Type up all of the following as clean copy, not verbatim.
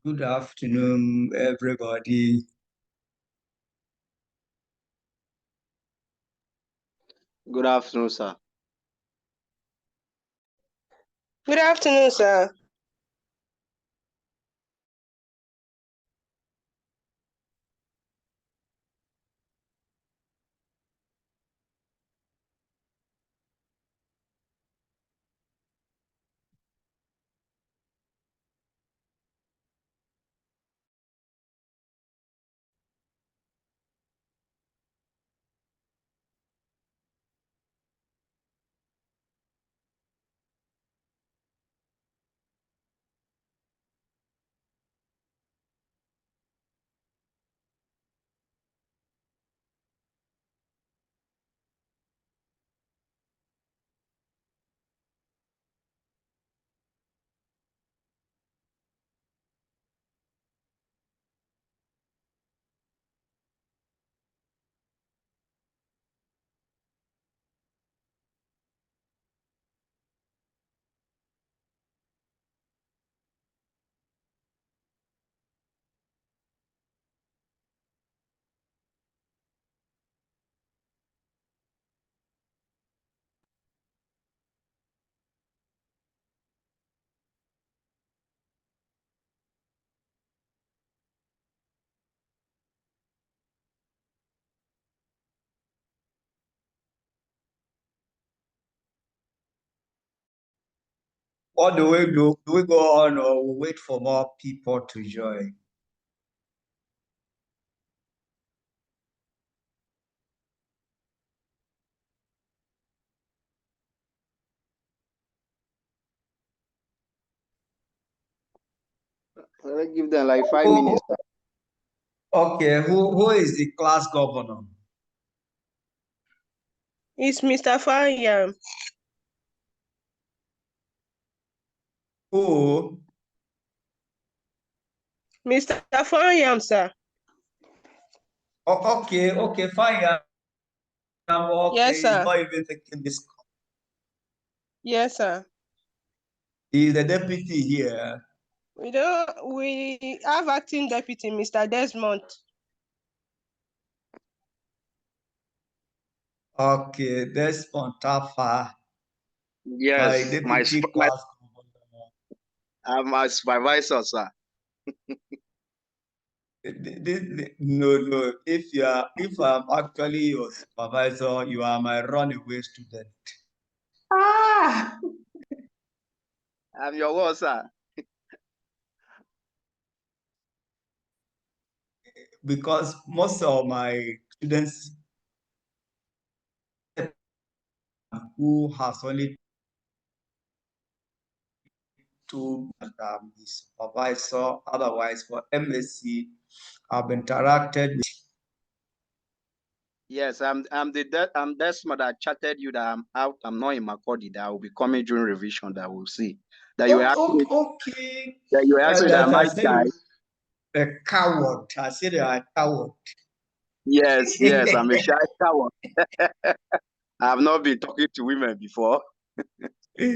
Good afternoon, everybody. Good afternoon, sir. Good afternoon, sir. What do we do? Do we go on or we wait for more people to join? Let's give them like 5 minutes. Sir. Okay, who is the class governor? It's Mr. Fayam. Who? Mr. Fayam, sir. Oh, okay, fine. Okay, Yes, he's sir. not even taking this. Yes, sir. He's the deputy here. We have acting deputy, Mr. Desmond. Okay, that's Pontafa, my Yes, deputy class governor. I'm my supervisor, sir. No. If I'm actually your supervisor, you are my runaway student. Ah! I'm your what, sir? Because most of my students who has only two the supervisor, otherwise for MSC, I've interacted with. Yes, I'm Desmond. I chatted you that I'm out. I'm not in Makodi. That I will be coming during revision. That we'll see. That you asked me. Okay. That you asked me that That am I I said shy? a coward. I said you are a coward. Yes, I'm a shy coward. I have not been talking to women before. So,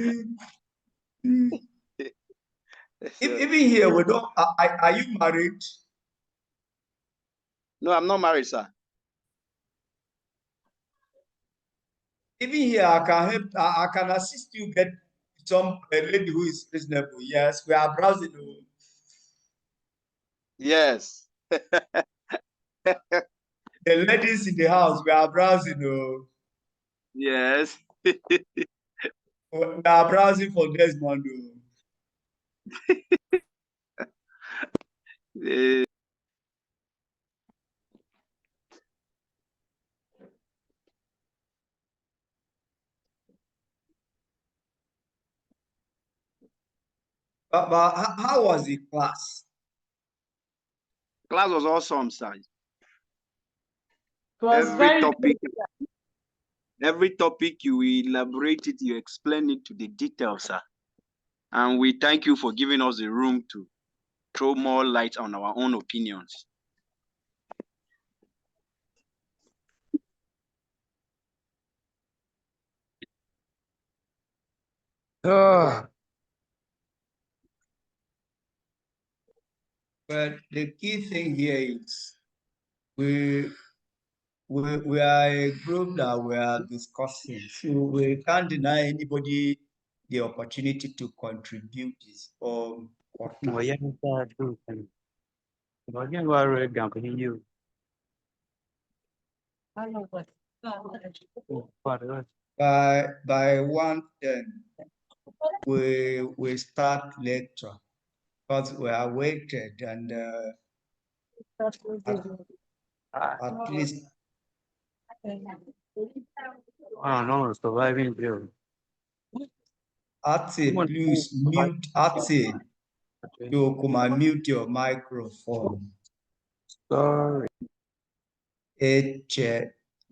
Even here, we don't. Are you married? no, I'm not married, sir. Even here, I can help. I can assist you get some a lady who is reasonable. Yes, we are browsing. Yes. The ladies in the house, we are browsing. Yes. We are browsing for Desmond. Eh, But how was the class? Class was awesome, sir. It was Every topic you elaborate it, you explain it to the details, sir. And we thank you for giving us the room to throw more light on our own opinions. Ah. But the key thing here is we we are a group that we are discussing, so we can't deny anybody the opportunity to contribute his own quota. By 1:10, we start lecture because we are waited and at least. No, surviving bill. Ate, please mute. Ate, you come mute your microphone. Sorry. H.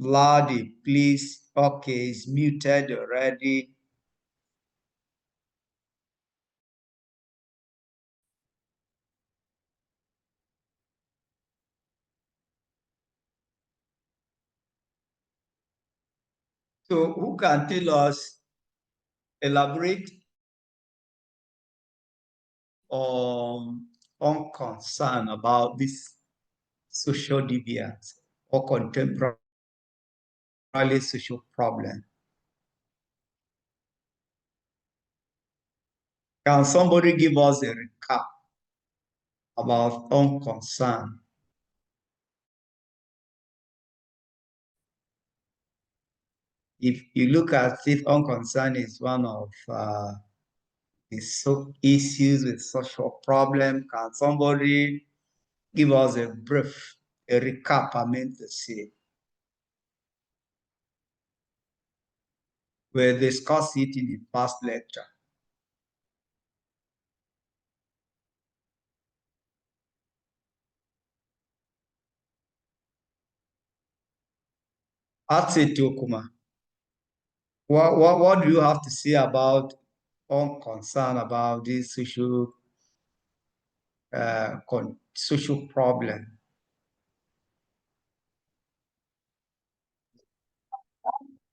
Vladi, please. Okay, it's muted already. So who can tell us, elaborate on concern about this social deviance or contemporary social problem? Can somebody give us a recap about concern? If you look at it, concern is one of the issues with social problem. Can somebody give us a brief, a recap, I meant to say? We discussed it in the past lecture. Ate Tokuma, what do you have to say about concern about this social problem?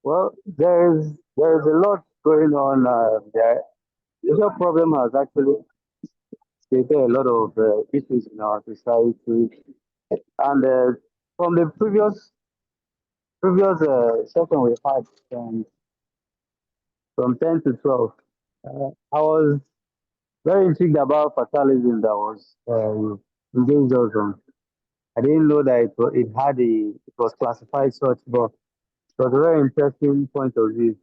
Well, there's a lot going on there. The social problem has actually created a lot of issues in our society, and from the previous session we had from 10 to 12, I was very intrigued about fatalism that was engaged us on. I didn't know that it was classified such, but it was a very interesting point of view.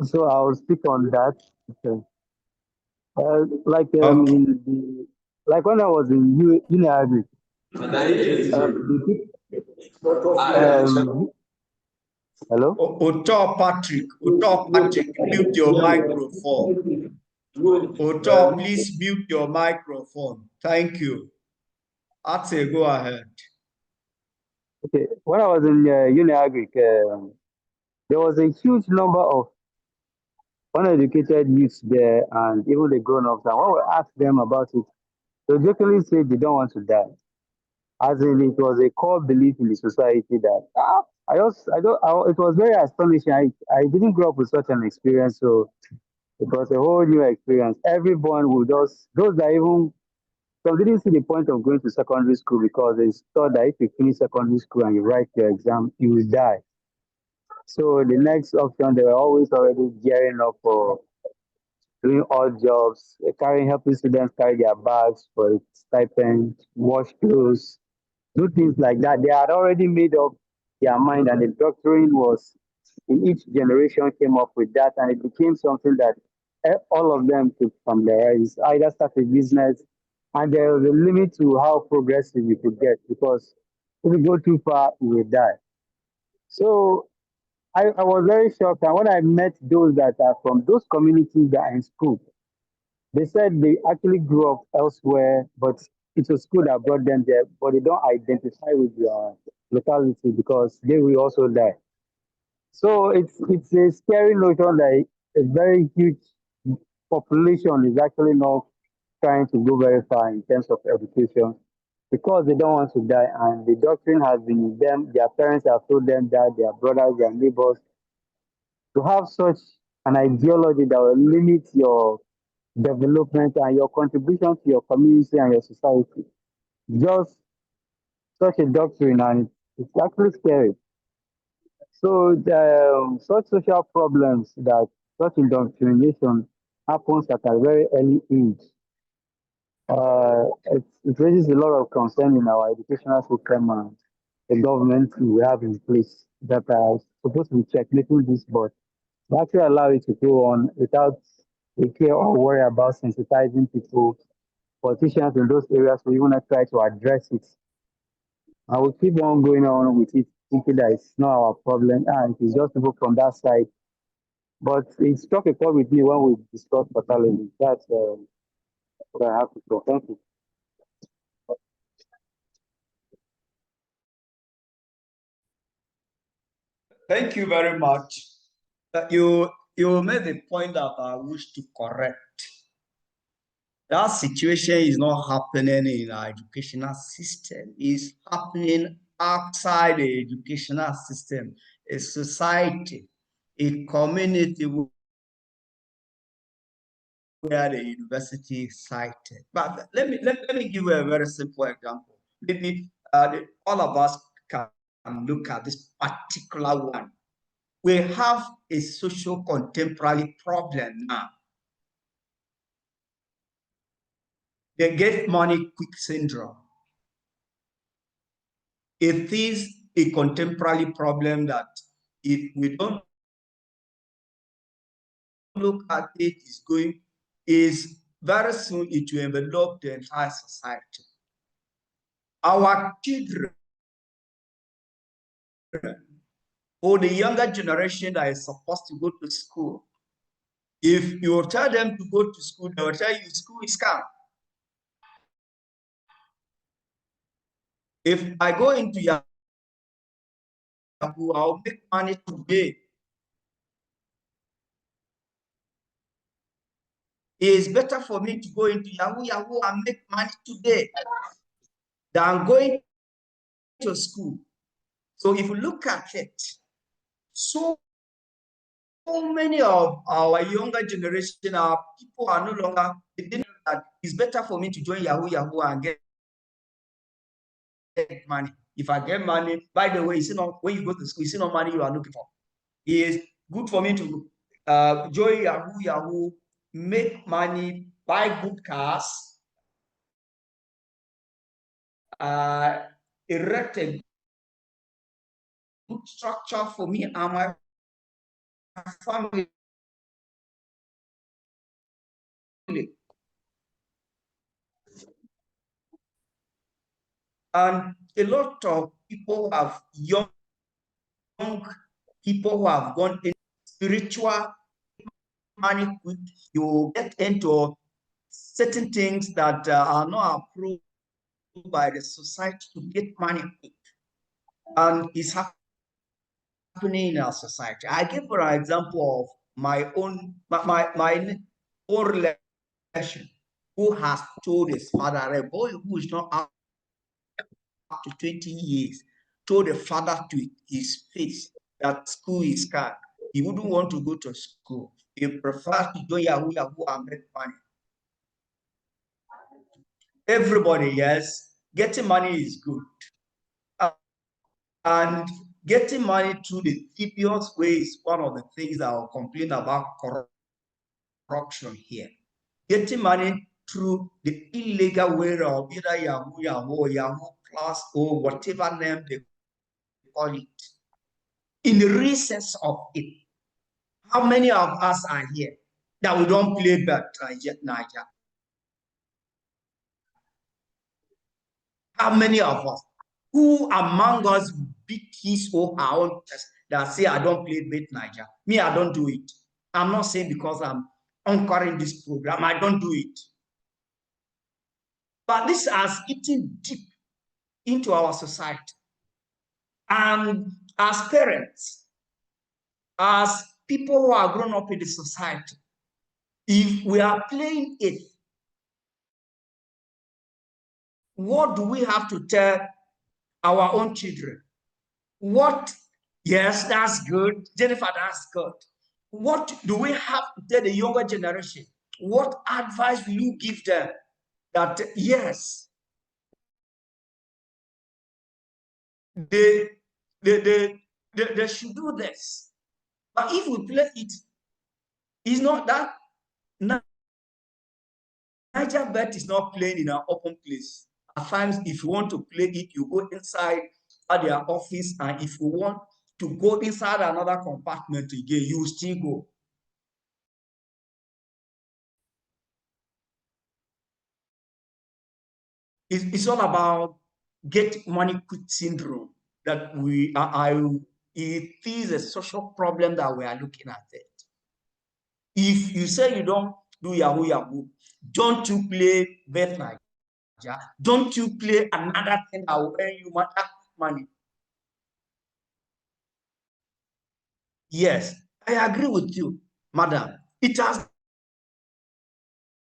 So I'll speak on that. Okay. Like Okay. in the like when I was in Uni the hello. Oto Patrick, mute your microphone. Oto, please mute your microphone. Thank you. Ate, go ahead. Okay, when I was in Uni there was a huge number of uneducated youths there and even the grown-ups. And when we asked them about it, they jokingly said they don't want to die. As in, it was a core belief in the society that it was very astonishing. I didn't grow up with such an experience, so it was a whole new experience. Everyone would just, those that even, some didn't see the point of going to secondary school because they thought that if you finish secondary school and you write your exam, you will die. So the next option, they were always already gearing up for doing odd jobs, helping students carry their bags for a stipend, wash clothes, do things like that. They had already made up their mind, and the doctrine was in each generation came up with that, and it became something that all of them took from their eyes. Either start a business, and there was a limit to how progressive you could get because if you go too far, you will die. So I was very shocked, and when I met those that are from those communities that are in school, they said they actually grew up elsewhere, but it's a school that brought them there, but they don't identify with their locality because they will also die. So it's a scary notion that a very huge population is actually not trying to go very far in terms of education because they don't want to die, and the doctrine has been in them. Their parents have told them that, their brothers, their neighbors, to have such an ideology that will limit your development and your contribution to your community and your society. Just such a doctrine, and it's actually scary. So such social problems that such indoctrination happens at a very early age. It raises a lot of concern in our educational system and the government we have in place that are supposed to be checkmating this, but they actually allow it to go on without a care or worry about sensitizing people, politicians in those areas will even try to address it. I will keep on going on with it, thinking that it's not our problem and it's just people from that side. But it struck a chord with me when we discussed pathology. That's what I have to say. Thank you. Thank you very much. You made a point that I wish to correct. That situation is not happening in our educational system. It's happening outside the educational system, a society, a community where the university is cited. But let me give you a very simple example. Maybe all of us can look at this particular one. We have a social contemporary problem now. The get money quick syndrome. It is a contemporary problem that if we don't look at it, is very soon it will envelop the entire society. Our children or the younger generation that is supposed to go to school, if you tell them to go to school, they will tell you school is scam. If I go into Yahoo, I'll make money today. It's better for me to go into Yahoo and make money today than going to school. So if you look at it, so many of our younger generation, our people are no longer, they think that it's better for me to join Yahoo and get money. If I get money, by the way, when you go to school, you see no money you are looking for. It's good for me to join Yahoo, make money, buy good cars, erect a good structure for me and my family. And a lot of people have young people who have gone into spiritual money quick. You get into certain things that are not approved by the society to get money quick. And it's happening in our society. I give for an example of my own relation who has told his father, a boy who is not up to 20 years, told the father to his face that school is scam. He wouldn't want to go to school. He prefers to join Yahoo and make money. Everybody, yes, getting money is good. And getting money through the dubious way is one of the things that will complain about corruption here. Getting money through the illegal way of either Yahoo or Yahoo Plus or whatever name they call it. In the recess of it, how many of us are here that we don't play bet Niger? How many of us? Who among us beat his or her own chest that say, I don't play bet Niger? Me, I don't do it. I'm not saying because I'm anchoring this program, I don't do it. But this has eaten deep into our society. And as parents, as people who are grown up in the society, if we are playing it, what do we have to tell our own children? What? Yes, that's good. Jennifer, that's good. What do we have to tell the younger generation? what advice will you give them that yes, they should do this? But if we play it, it's not that Niger bet is not playing in an open place. At times, if you want to play it, you go inside at their office, and if you want to go inside another compartment again, you still go. It's all about get money quick syndrome that it is a social problem that we are looking at it. If you say you don't do Yahoo, don't you play Bet Niger? Don't you play another thing that will earn you money? Yes, I agree with you, madam. It has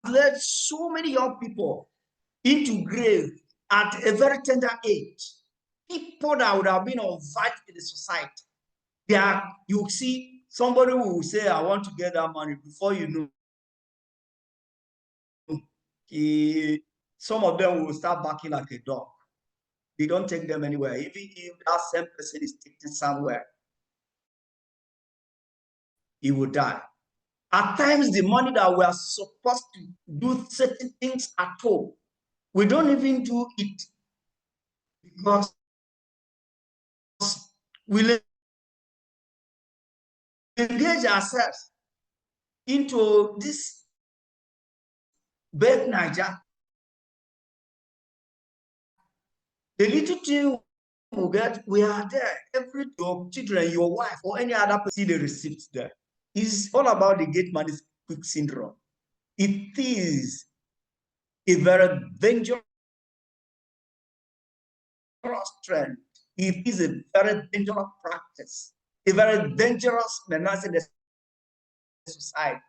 led so many young people into grave at a very tender age. People that would have been of value in the society. You see, somebody who will say, I want to get that money, before you know, some of them will start barking like a dog. They don't take them anywhere. Even if that same person is taken somewhere, he will die. At times, the money that we are supposed to do certain things at home, we don't even do it because we engage ourselves into this Bet Niger. The little thing we get, we are there. Every your children, your wife, or any other person see the receipts there. It's all about the get money quick syndrome. It is a very dangerous trend. It is a very dangerous practice, a very dangerous menace in the society.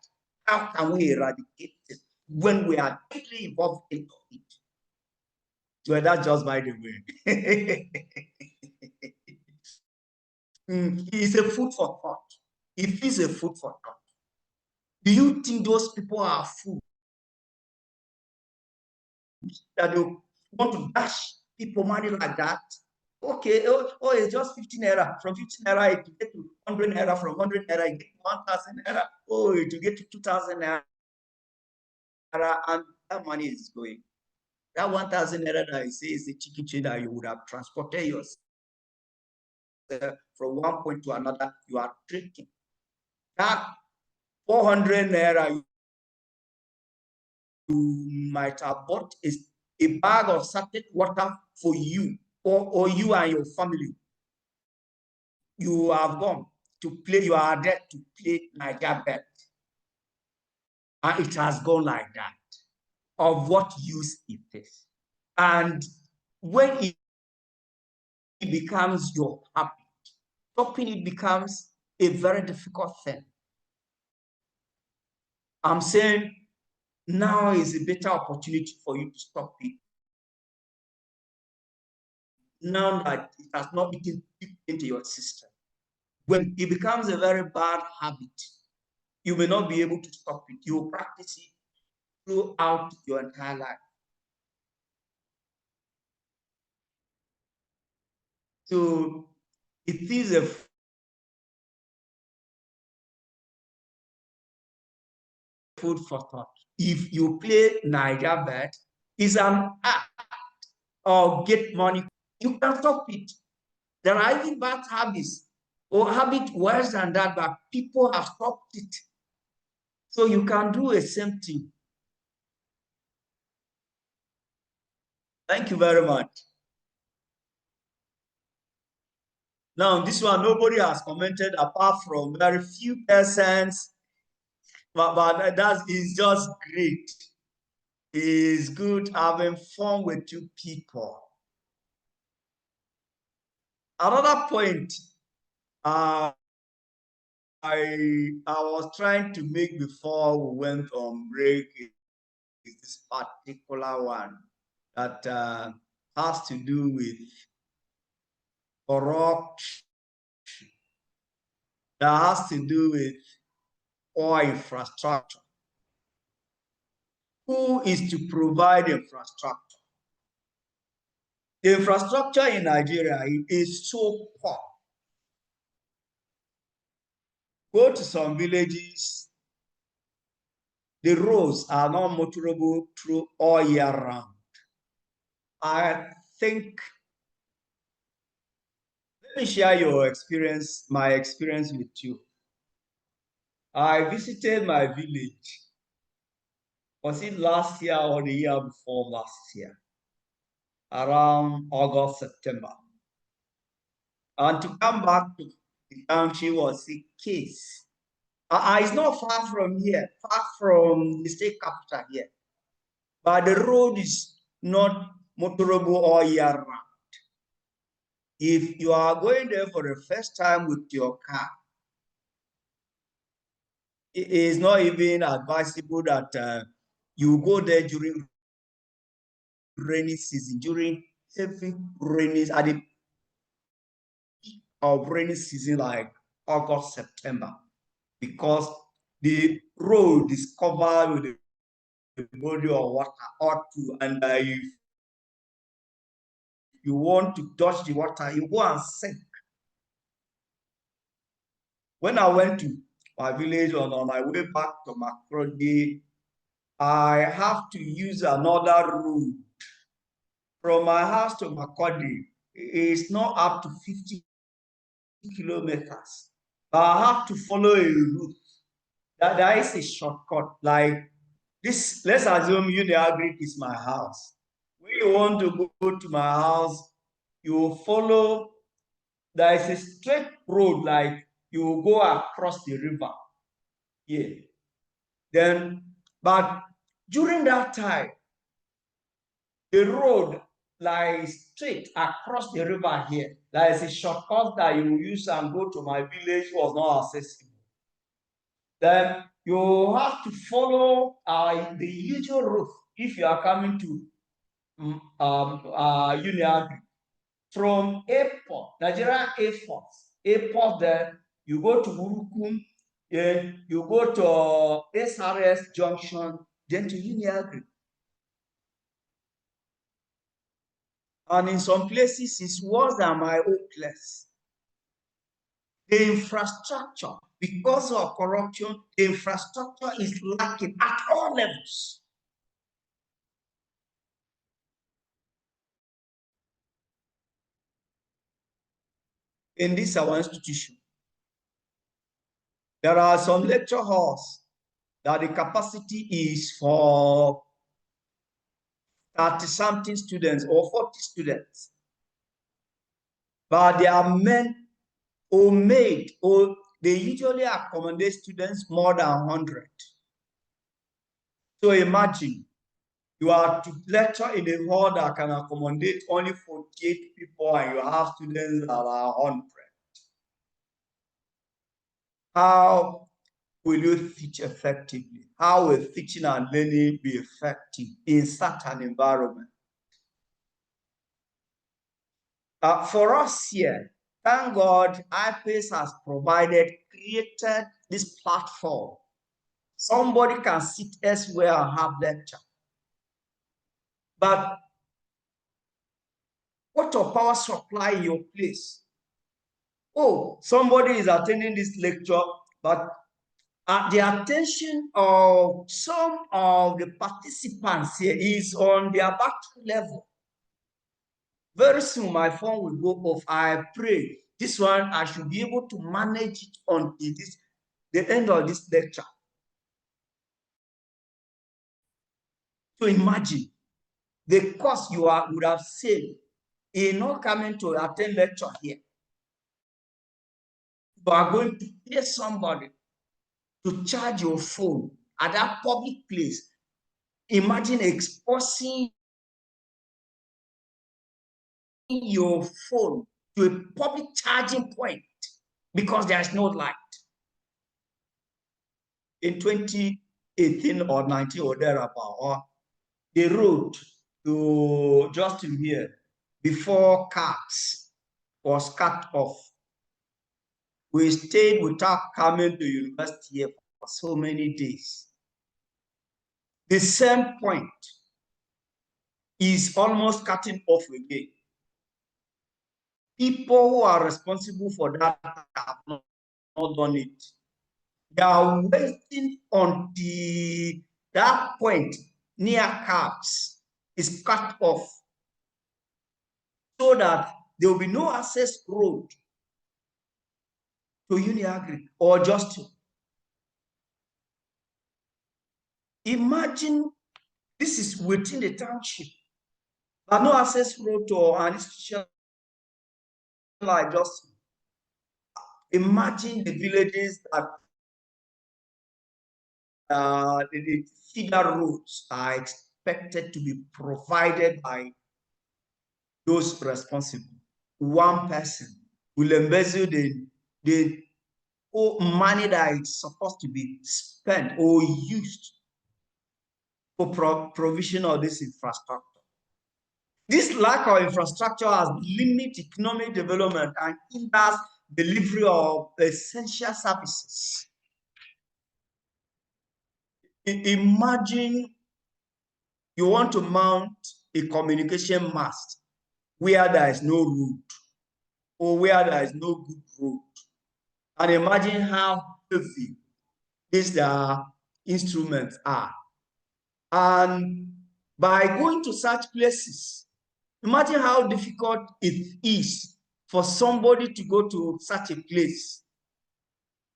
How can we eradicate it when we are deeply involved in it? Well, that's just by the way. It's a food for thought. It is a food for thought. Do you think those people are fools that they want to dash people money like that? Okay, it's just 15 naira. From 15 naira, it will get to 100 naira. From 100 naira, it get to 1,000 naira. Oh, it will get to 2,000 naira. And that money is going. That 1,000 naira that I say is a chicken chain that you would have transported yourself from one point to another. You are drinking. That 400 naira you might have bought a bag of certain water for you or you and your family. You have gone to play, you are there to play Niger bet. And it has gone like that. Of what use it is. And when it becomes your habit, stopping it becomes a very difficult thing. I'm saying now is a better opportunity for you to stop it. Now that it has not eaten deep into your system. When it becomes a very bad habit, you may not be able to stop it. You will practice it throughout your entire life. So it is a food for thought. If you play Niger bet, it's an act or get money. You can stop it. There are even bad habits or habit worse than that, but people have stopped it. So you can do the same thing. Thank you very much. Now, this one, nobody has commented apart from very few persons, but that is just great. It's good having fun with you people. Another point I was trying to make before we went on break is this particular one that has to do with corruption, that has to do with oil infrastructure. who is to provide infrastructure. The infrastructure in Nigeria is so poor. Go to some villages, the roads are not motorable through all year round. I think, let me share my experience with you. I visited my village, was it last year or the year before last year, around August, September. And to come back to the country was a case. It's not far from here, far from the state capital here. But the road is not motorable all year round. If you are going there for the first time with your car, it is not even advisable that you go there during rainy season, during heavy rainy, at the peak of rainy season like August, September, because the road is covered with a body of water or two, and if you want to dodge the water, you go and sink. When I went to my village on my way back to Makurdi, I have to use another route. From my house to Makurdi, it's not up to 50 kilometers. I have to follow a route. That is a shortcut. Like this, let's assume Agric is my house. When you want to go to my house, you follow, there is a straight road, like you go across the river. Yeah. Then, but during that time, the road lies straight across the river here. There is a shortcut that you use and go to my village was not accessible. Then you have to follow the usual route if you are coming to Uniagri. From airport, Nigerian airport, then you go to Urukum, then you go to SRS Junction, then to Uniagri. And in some places, it's worse than my own place. The infrastructure, because of corruption, the infrastructure is lacking at all levels. In this our institution, there are some lecture halls that the capacity is for 30-something students or 40 students. But they are meant or made, or they usually accommodate students more than 100. So imagine you are to lecture in a hall that can accommodate only 48 people and you have students that are 100. How will you teach effectively? How will teaching and learning be effective in such an environment? For us here, thank God, IPACE has created this platform. Somebody can sit elsewhere and have lecture. But what of power supply in your place? Oh, somebody is attending this lecture, but the attention of some of the participants here is on their battery level. Very soon, my phone will go off. I pray this one, I should be able to manage it until the end of this lecture. So imagine the cost you would have saved in not coming to attend lecture here. You are going to pay somebody to charge your phone at that public place. Imagine exposing your phone to a public charging point because there is no light. In 2018 or 19 or thereabout, the road to Justin here before cars was cut off. We stayed without coming to university here for so many days. the same point is almost cutting off again. People who are responsible for that have not done it. They are waiting until that point near cabs is cut off so that there will be no access road to Uniagri or just imagine this is within the township, but no access road to an institution like just imagine the villages that the feeder roads are expected to be provided by those responsible. One person will embezzle the money that is supposed to be spent or used for provision of this infrastructure. This lack of infrastructure has limited economic development and hinders delivery of essential services. Imagine you want to mount a communication mast where there is no road or where there is no good road. And imagine how heavy these instruments are. And by going to such places, imagine how difficult it is for somebody to go to such a place.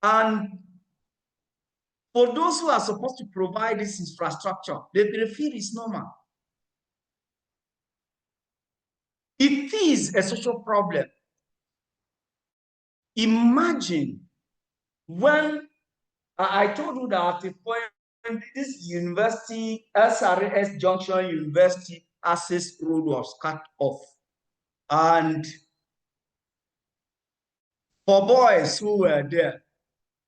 And for those who are supposed to provide this infrastructure, they feel it's normal. It is a social problem. Imagine when I told you that at a point, this university, SRS Junction University access road was cut off. And for boys who were there,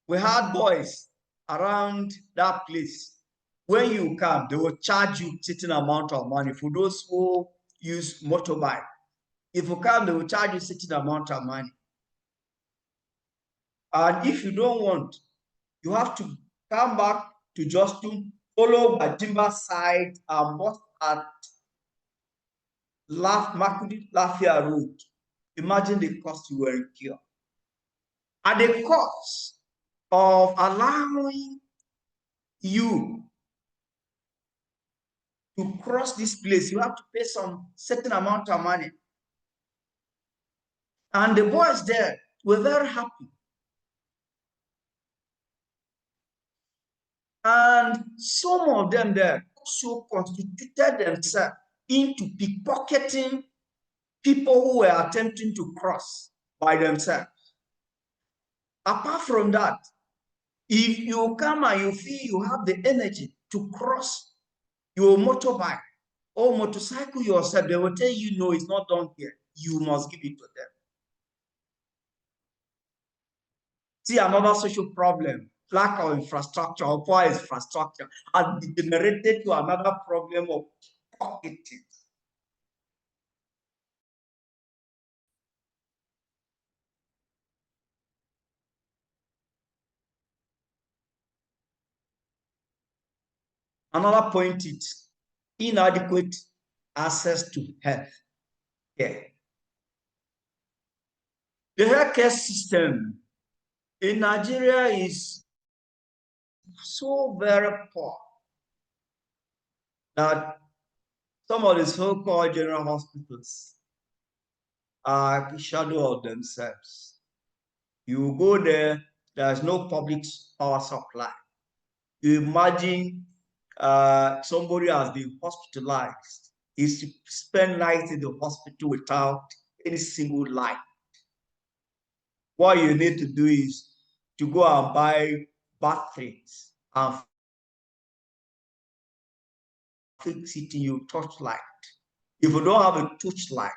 we had boys around that place. When you come, they will charge you a certain amount of money. For those who use motorbike, if you come, they will charge you a certain amount of money. And if you don't want, you have to come back to Justin, follow by Timber side and bus at Makudi Lafia Road. Imagine the cost you were incurred. At the cost of allowing you to cross this place, you have to pay some certain amount of money. And the boys there were very happy. And some of them there also constituted themselves into pickpocketing people who were attempting to cross by themselves. Apart from that, if you come and you feel you have the energy to cross your motorbike or motorcycle yourself, they will tell you, no, it's not done here. You must give it to them. See, another social problem, lack of infrastructure or poor infrastructure has degenerated to another problem of pocketing. Another point is inadequate access to health care. The healthcare system in Nigeria is so very poor that some of the so-called general hospitals are a shadow of themselves. You go there, there's no public power supply. You imagine somebody has been hospitalized, is to spend nights in the hospital without any single light. What you need to do is to go and buy batteries and fix it in your torchlight. If you don't have a torchlight,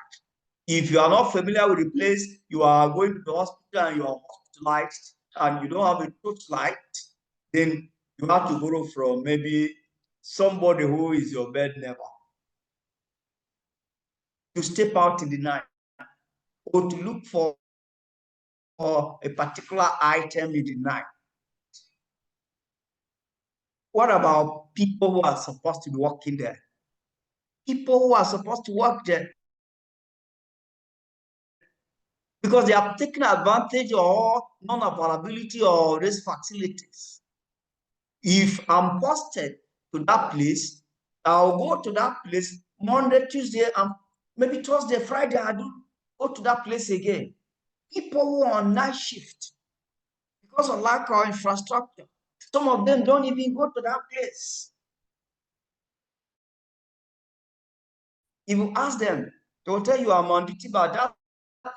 if you are not familiar with the place, you are going to the hospital and you are hospitalized and you don't have a torchlight, then you have to borrow from maybe somebody who is your bed neighbor to step out in the night or to look for a particular item in the night. what about people who are supposed to be working there? People who are supposed to work there, because they have taken advantage of non-availability of these facilities. If I'm posted to that place, I'll go to that place Monday, Tuesday, and maybe Thursday, Friday, I do go to that place again. People who are on night shift because of lack of infrastructure, some of them don't even go to that place. If you ask them, they will tell you I'm on duty, but that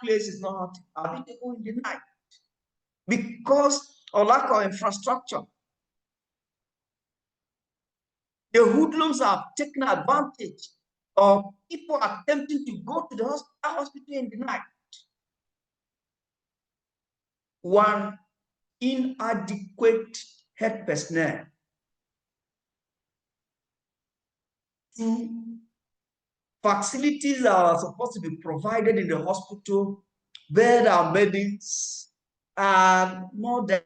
place is not habitable in the night because of lack of infrastructure. The hoodlums have taken advantage of people attempting to go to the hospital in the night. One, inadequate health personnel. Two, facilities are supposed to be provided in the hospital, bed and beddings are not there.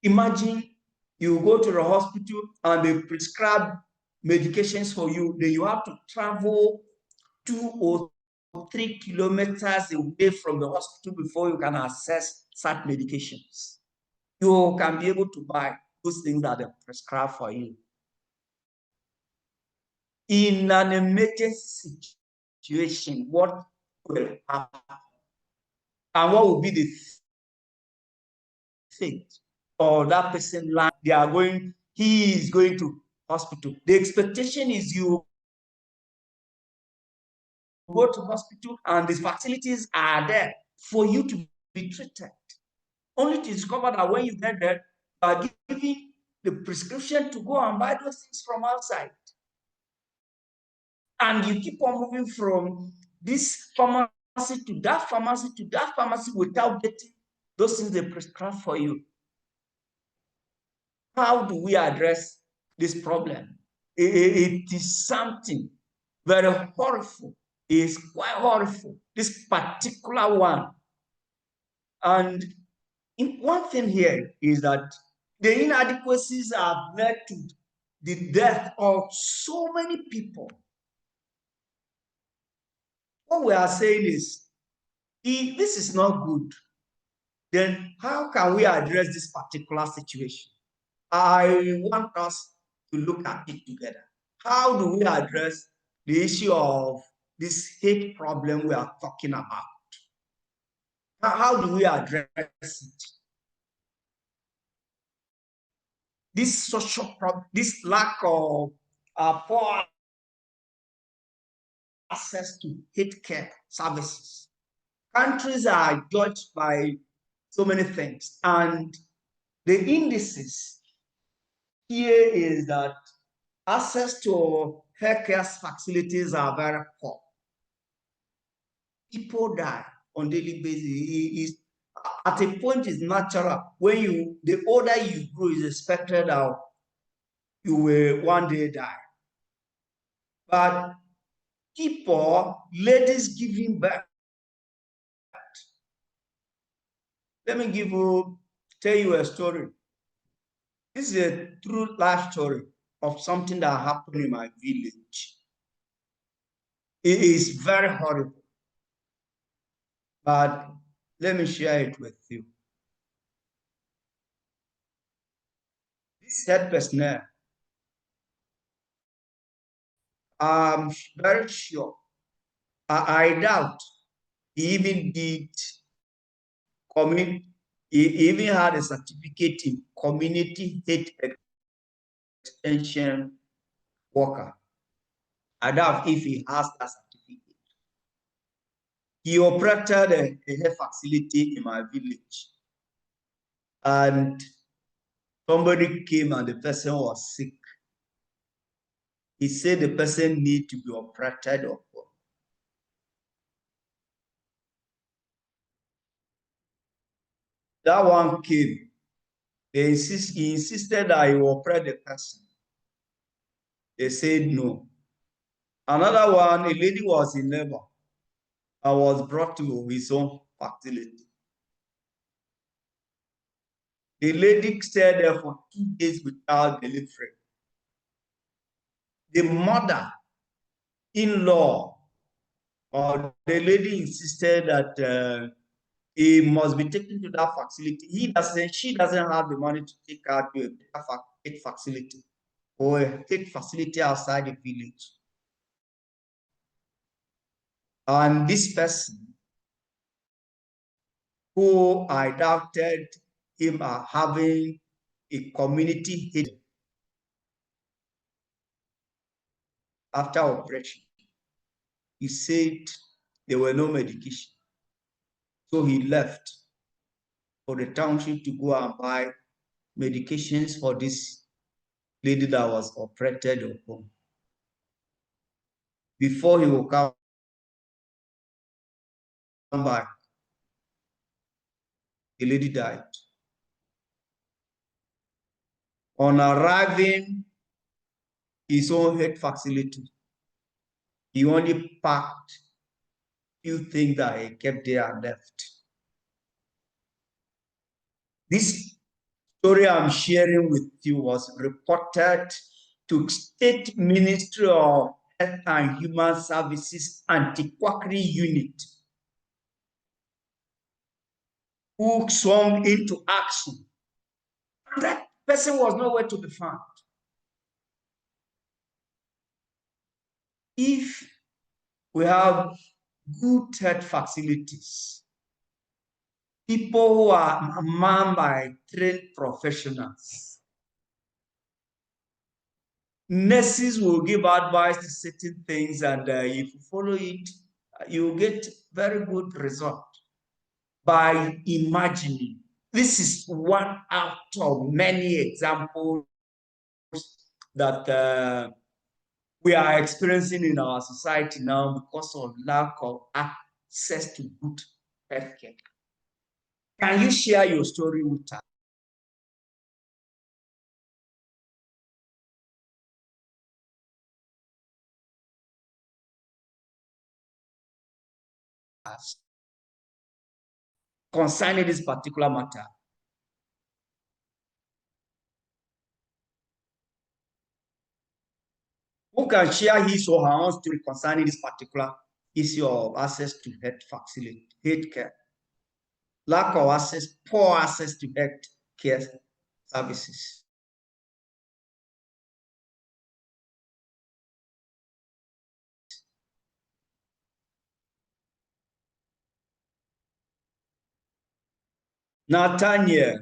Imagine you go to the hospital and they prescribe medications for you, then you have to travel 2 or 3 kilometers away from the hospital before you can access such medications. You can be able to buy those things that they prescribe for you. In an emergency situation, what will happen? And what will be the fate of that person? He is going to hospital. The expectation is you go to hospital and the facilities are there for you to be treated. Only to discover that when you get there, you are given the prescription to go and buy those things from outside. And you keep on moving from this pharmacy to that pharmacy to that pharmacy without getting those things they prescribe for you. How do we address this problem? It is something very horrible. It's quite horrible, this particular one. And one thing here is that the inadequacies have led to the death of so many people. What we are saying is, if this is not good, then how can we address this particular situation? I want us to look at it together. How do we address the issue of this hate problem we are talking about? How do we address it? This social problem, this lack of poor access to healthcare services. Countries are judged by so many things, and the indices here is that access to healthcare facilities are very poor. People die on daily basis. At a point, it's natural. When the older you grow, it's expected that you will one day die. But people, ladies giving birth. Let me tell you a story. This is a true life story of something that happened in my village. It is very horrible, but let me share it with you. This health personnel, I'm very sure, I doubt he even did he even had a certificate in community health extension worker. I doubt if he has that certificate. He operated a health facility in my village, and somebody came and the person was sick. He said the person need to be operated upon. That one came. He insisted that he will operate the person. They said no. Another one, a lady was in labor and was brought to his own facility. The lady stayed there for 2 days without delivery. The mother-in-law or the lady insisted that he must be taken to that facility. She doesn't have the money to take her to a facility or a facility outside the village. And this person, who I doubted him having a community hate after operation, he said there were no medication. So he left for the township to go and buy medications for this lady that was operated upon. Before he will come back, the lady died. On arriving his own health facility, he only packed few things that he kept there and left. This story I'm sharing with you was reported to State Ministry of Health and Human Services Anti-Quackery Unit, who swung into action. And that person was nowhere to be found. If we have good health facilities, people who are manned by trained professionals, nurses will give advice to certain things, and if you follow it, you get very good result by imagining. This is one out of many examples that we are experiencing in our society now because of lack of access to good healthcare. Can you share your story with us concerning this particular matter? Who can share his or her own story concerning this particular issue of access to health facility, healthcare? Lack of access, poor access to health care services. Nathaniel,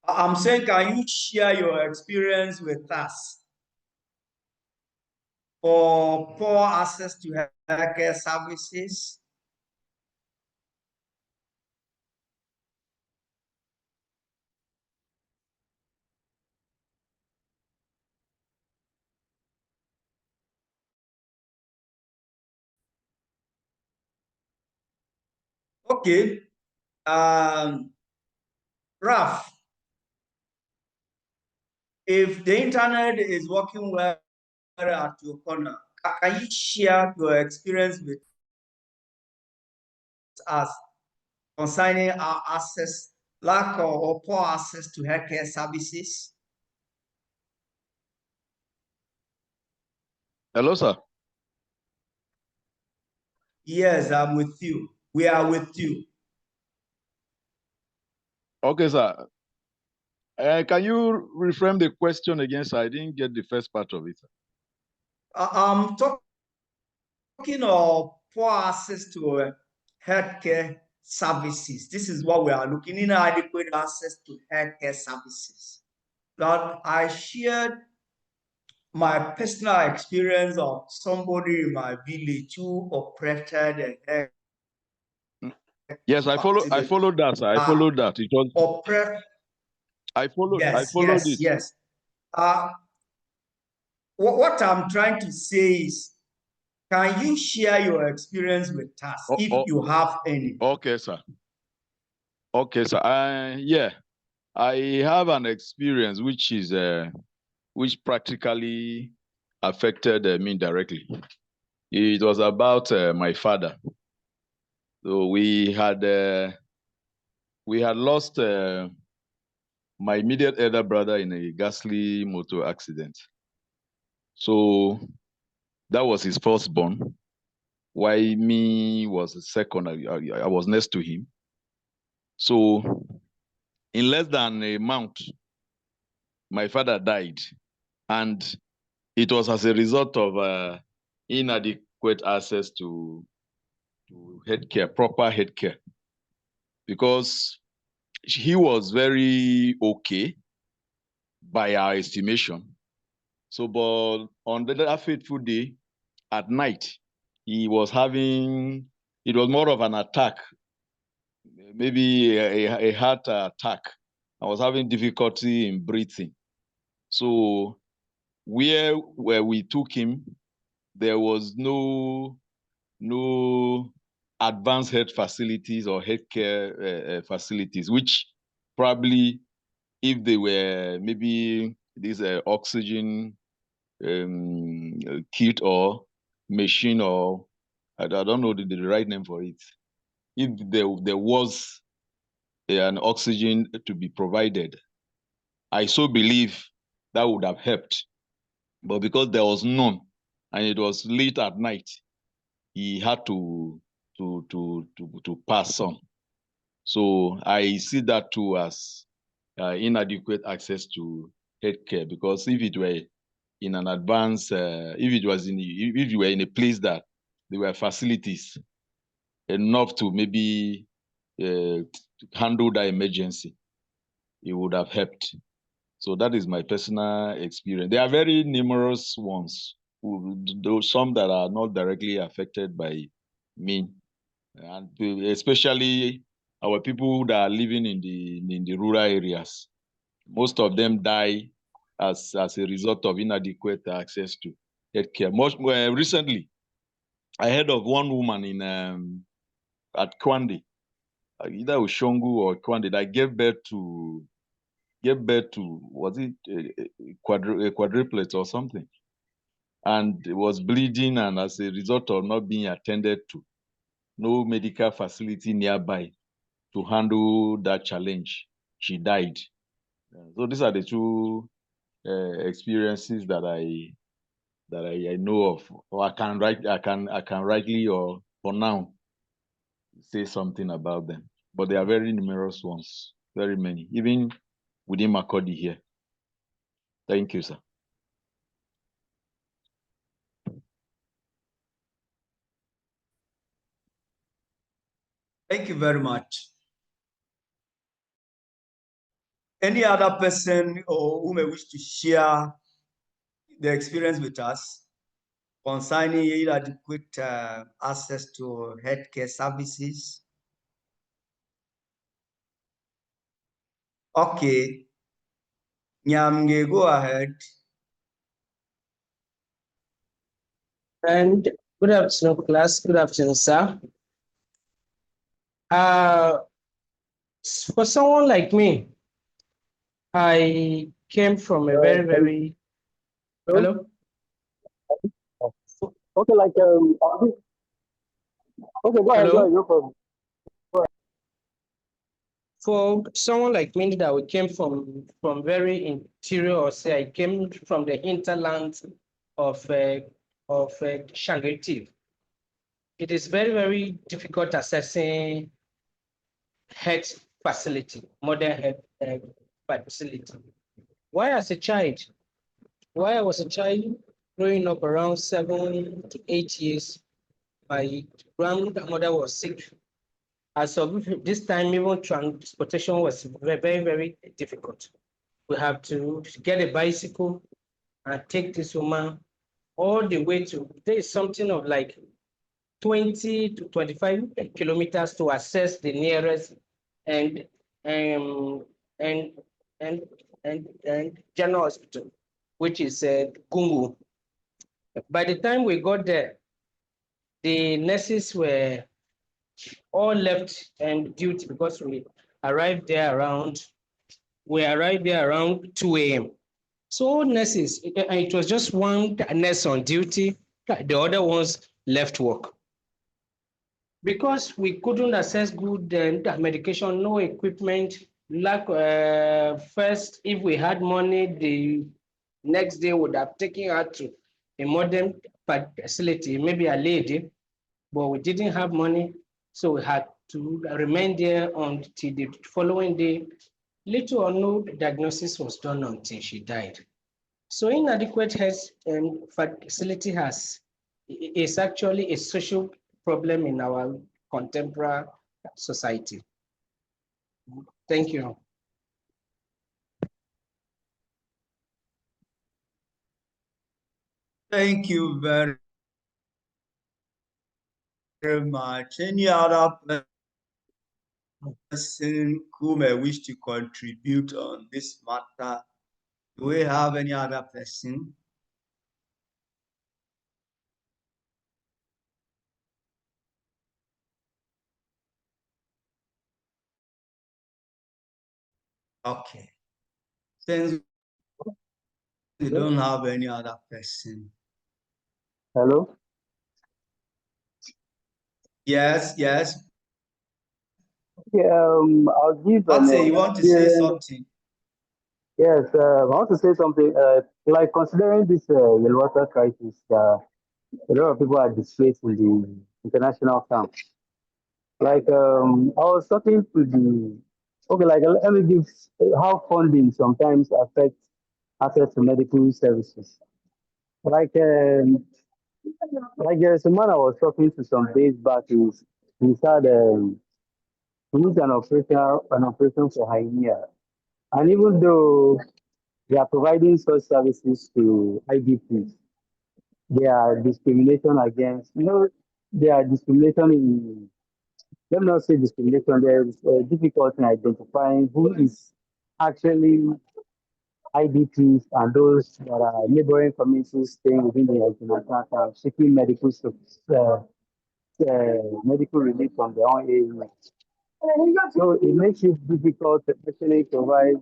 I'm saying, can you share your experience with us for poor access to healthcare services? Okay, Raf, if the internet is working well at your corner, can you share your experience with us concerning our access, lack or poor access to healthcare services? Hello, sir. Yes, I'm with you. We are with you. Okay, sir. Can you reframe the question again, sir? I didn't get the first part of it. I'm talking of poor access to healthcare services. This is what we are looking in: inadequate access to healthcare services. That I shared my personal experience of somebody in my village who operated a Yes, I followed that, sir. I followed that. It was I followed it. Yes. What I'm trying to say is, can you share your experience with us if you have any? Okay, sir. Okay, sir. Yeah, I have an experience which practically affected me directly. It was about my father. So we had lost my immediate elder brother in a ghastly motor accident. So that was his firstborn. While me was the second, I was next to him. So in less than a month, my father died. And it was as a result of inadequate access to healthcare, proper healthcare, because he was very okay by our estimation. So, but on that fateful day, at night, it was more of an attack, maybe a heart attack. I was having difficulty in breathing. So where we took him, there was no advanced health facilities or healthcare facilities, which probably, if they were maybe this oxygen kit or machine, or I don't know the right name for it. If there was an oxygen to be provided, I so believe that would have helped. But because there was none, and it was late at night, he had to pass on. So I see that too as inadequate access to healthcare, because if it were in an advanced, if you were in a place that there were facilities enough to maybe handle that emergency, it would have helped. So that is my personal experience. There are very numerous ones, some that are not directly affected by me, and especially our people that are living in the rural areas. Most of them die as a result of inadequate access to healthcare. Recently, I heard of one woman in at Kwande, either Ushongu or Kwande, that gave birth to was it a quadruplet or something, and it was bleeding, and as a result of not being attended to, no medical facility nearby to handle that challenge, she died. So these are the two experiences that I know of, or I can rightly or for now say something about them. But there are very numerous ones, very many, even within Makodi here. Thank you, sir. Thank you very much. Any other person or who may wish to share the experience with us concerning inadequate access to healthcare services? Okay. Nyamge, go ahead. And good afternoon, class. Good afternoon, sir. For someone like me, I came from a very hello. Okay, like okay, go ahead, no problem. For someone like me that we came from very interior, or say I came from the hinterlands of Shangri-La, it is very difficult assessing health facility, modern health facility. Why as a child? Why I was a child growing up around 7 to 8 years, my grandmother was sick. As of this time, even transportation was very difficult. We have to get a bicycle and take this woman all the way to, there is something of like 20 to 25 kilometers to access the nearest and general hospital, which is Gungu. By the time we got there, the nurses were all left and duty, because we arrived there around 2 a.m. So nurses, it was just one nurse on duty, the other ones left work. Because we couldn't access good medication, no equipment, Like first, if we had money, the next day would have taken her to a modern facility, maybe a lady, but we didn't have money, so we had to remain there until the following day. Little or no diagnosis was done until she died. So inadequate health facility is actually a social problem in our contemporary society. Thank you. Thank you very much. Any other person who may wish to contribute on this matter? Do we have any other person? Okay. Since we don't have any other person. Hello? Yes, yes. Yeah, I'll give an Say you want to say experience. something? Yes, I want to say something. Like considering this yellow water crisis, a lot of people are displaced in the international camp. Like I was talking to the okay, like let me give how funding sometimes affects access to medical services. Like there's a man I was talking to some days back. He said he needs an operation for hernia, and even though they are providing such services to IDPs, there are discrimination against there are discrimination in let me not say discrimination, there is difficulty in identifying who is actually IDPs and those that are neighboring communities staying within the international camp seeking medical relief from their own area. So it makes it difficult to actually provide.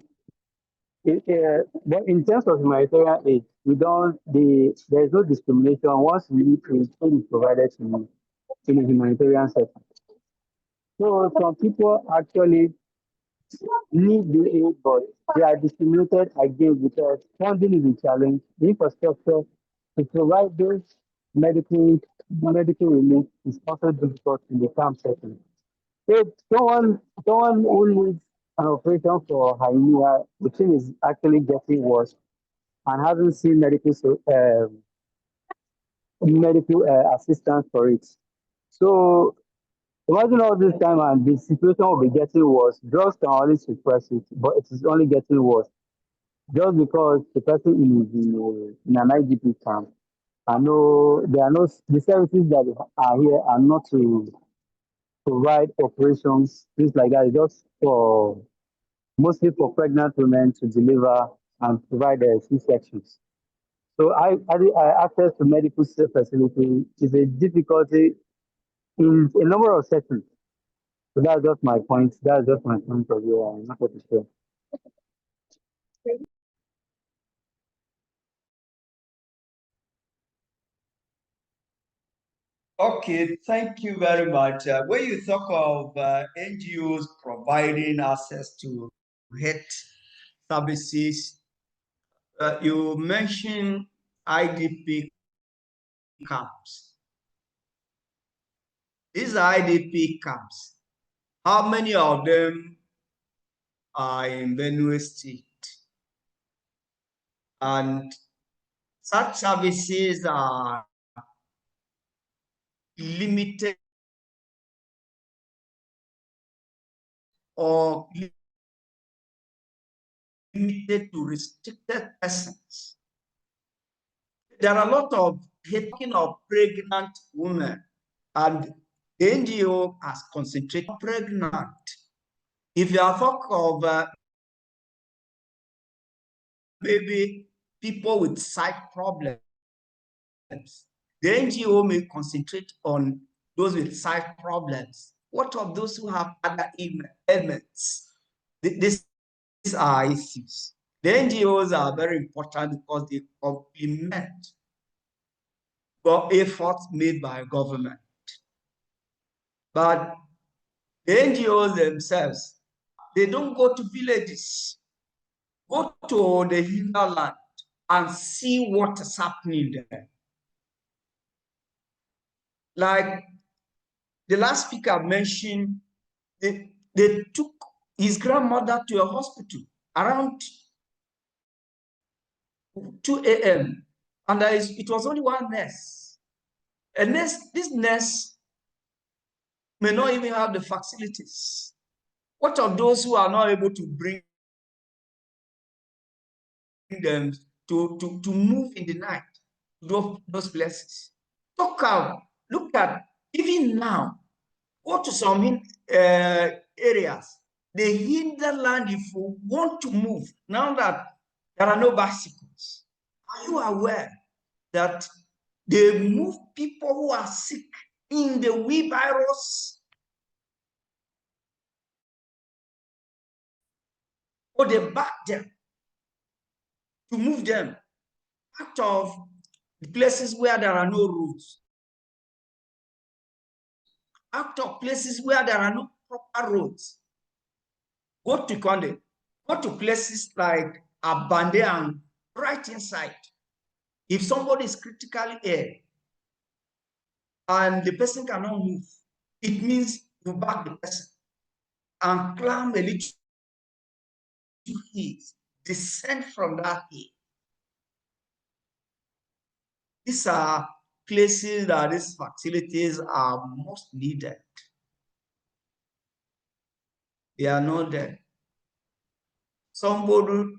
But in terms of humanitarian aid, there is no discrimination once aid is provided in a humanitarian setting. So some people actually need the aid, but they are discriminated against because funding is a challenge. The infrastructure to provide those medical relief is also difficult in the camp setting. If someone who needs an operation for hernia, the thing is actually getting worse and hasn't seen medical assistance for it. So imagine all this time and the situation will be getting worse. Drugs can only suppress it, but it is only getting worse just because the person is in an IDP camp. I know there are no the services that are here are not to provide operations, things like that. It's just for mostly for pregnant women to deliver and provide C-sections. So access to medical facility is a difficulty in a number of settings. So that's just my point. That's just my point of view. I'm not going to share. Okay, thank you very much. When you talk of NGOs providing access to health services, you mentioned IDP camps. These IDP camps, how many of them are in Benue State? And such services are limited or limited to restricted persons. There are a lot of talking of pregnant women, and the NGO has concentrated on pregnant. If you are talking of maybe people with sight problems, the NGO may concentrate on those with sight problems. What of those who have other ailments? These are issues. The NGOs are very important because they complement efforts made by government. But the NGOs themselves, They don't go to villages. Go to the hinterland and see what is happening there. Like the last speaker mentioned, they took his grandmother to a hospital around 2 a.m. and it was only one nurse. And this nurse may not even have the facilities. What of those who are not able to bring them to move in the night to those places? Look at, even now, go to some areas, the hinterland, if you want to move, now that there are no bicycles, are you aware that they move people who are sick in the wheelbarrows? Or they back them to move them out of the places where there are no roads, out of places where there are no proper roads. Go to Conde, go to places like Abande and right inside. If somebody is critically ill and the person cannot move, it means you back the person and climb a little hill, descend from that hill. These are places that these facilities are most needed. They are not there. Somebody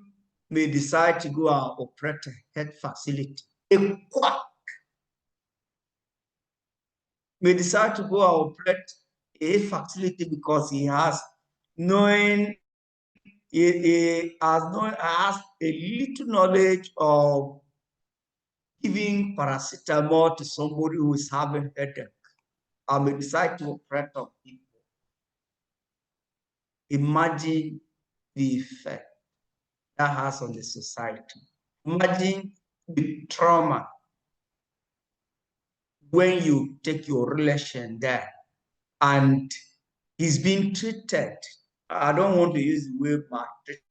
may decide to go and operate a health facility. A quack may decide to go and operate a facility because he has has a little knowledge of giving paracetamol to somebody who is having headache. I may decide to operate on people. Imagine the effect that has on the society. Imagine the trauma when you take your relation there and he's being treated. I don't want to use the word maltreatment.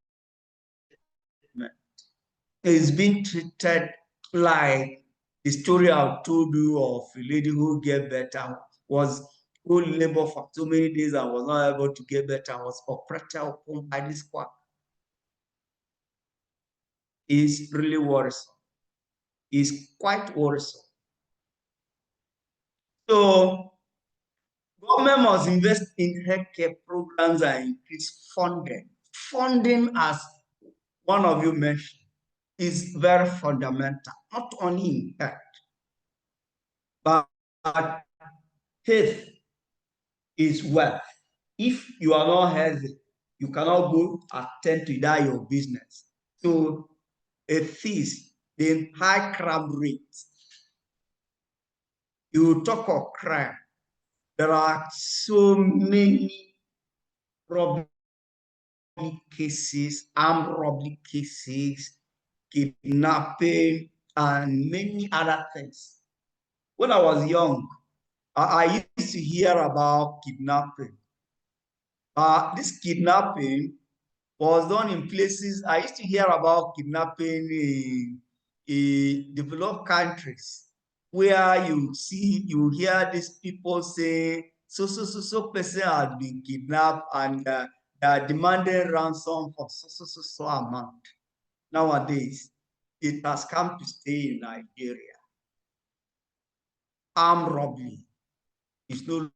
He's being treated like the story I told you of a lady who gave better, who labored for so many days and was not able to get better, was operated upon by this quack. Is really worrisome. Is quite worrisome. So government must invest in healthcare programs and increase funding. Funding, as one of you mentioned, is very fundamental, not only in health, but health is wealth. If you are not healthy, you cannot go attend to that your business. So a thief, the high crime rate. You talk of crime. There are so many robbery cases, armed robbery cases, kidnapping, and many other things. When I was young, I used to hear about kidnapping. This kidnapping was done in places. I used to hear about kidnapping in developed countries where you hear these people say, so person has been kidnapped and they are demanding ransom for so amount. Nowadays, it has come to stay in Nigeria. Armed robbery is no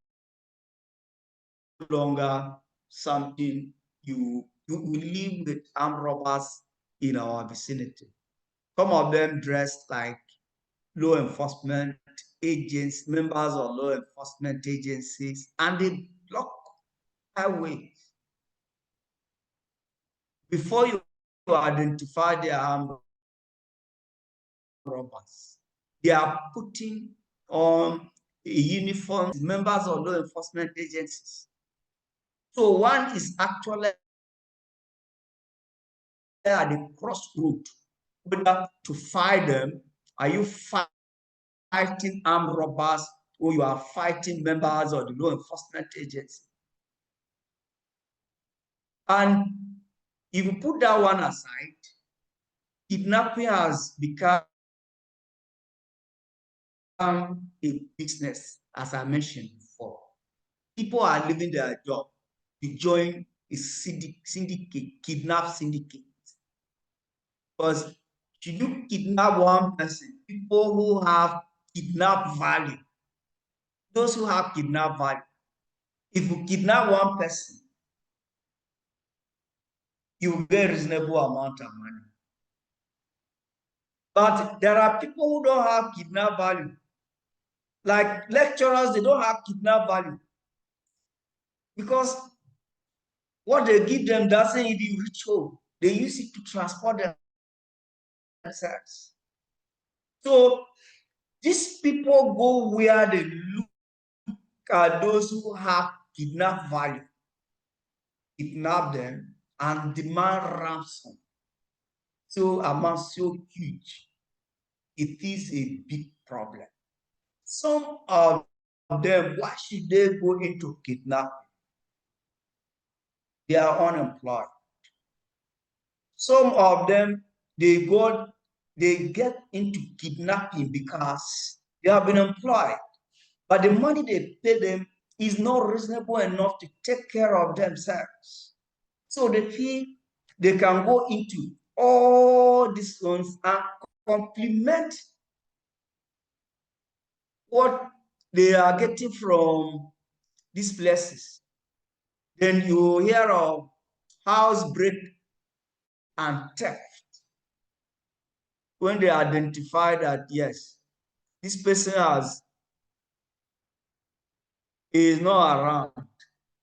longer something you will live with armed robbers in our vicinity. Some of them dressed like law enforcement agents, members of law enforcement agencies, and they block highways. Before you identify their armed robbers, they are putting on a uniform, members of law enforcement agencies. So one is actually at the crossroad, whether to fight them. Are you fighting armed robbers, or you are fighting members of the law enforcement agency? And if you put that one aside, kidnapping has become a business, as I mentioned before. People are leaving their job to join a syndicate, kidnap syndicate. Because should you kidnap one person, people who have kidnap value, those who have kidnap value, if you kidnap one person, you get a reasonable amount of money. But there are people who don't have kidnap value. Like lecturers, they don't have kidnap value. Because what they give them doesn't even reach home. They use it to transport themselves. So these people go where they look at those who have kidnap value, kidnap them, and demand ransom. So amount so huge. It is a big problem. Some of them, why should they go into kidnapping? They are unemployed. Some of them, they get into kidnapping because they have been employed, but the money they pay them is not reasonable enough to take care of themselves. So they feel they can go into all these loans and complement what they are getting from these places. Then you hear of house break and theft. When they identify that, yes, this person is not around,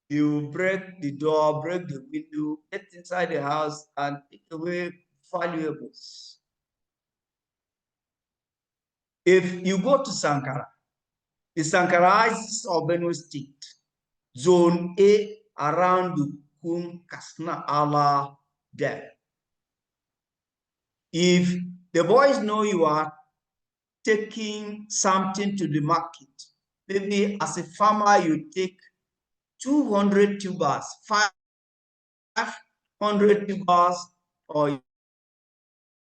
you break the door, break the window, get inside the house and take away valuables. If you go to Sankara, the Sankaraites of Benue State, Zone A, around the Kum Kasna Allah there. If the boys know you are taking something to the market, maybe as a farmer, you take 200 tubers, 500 tubers or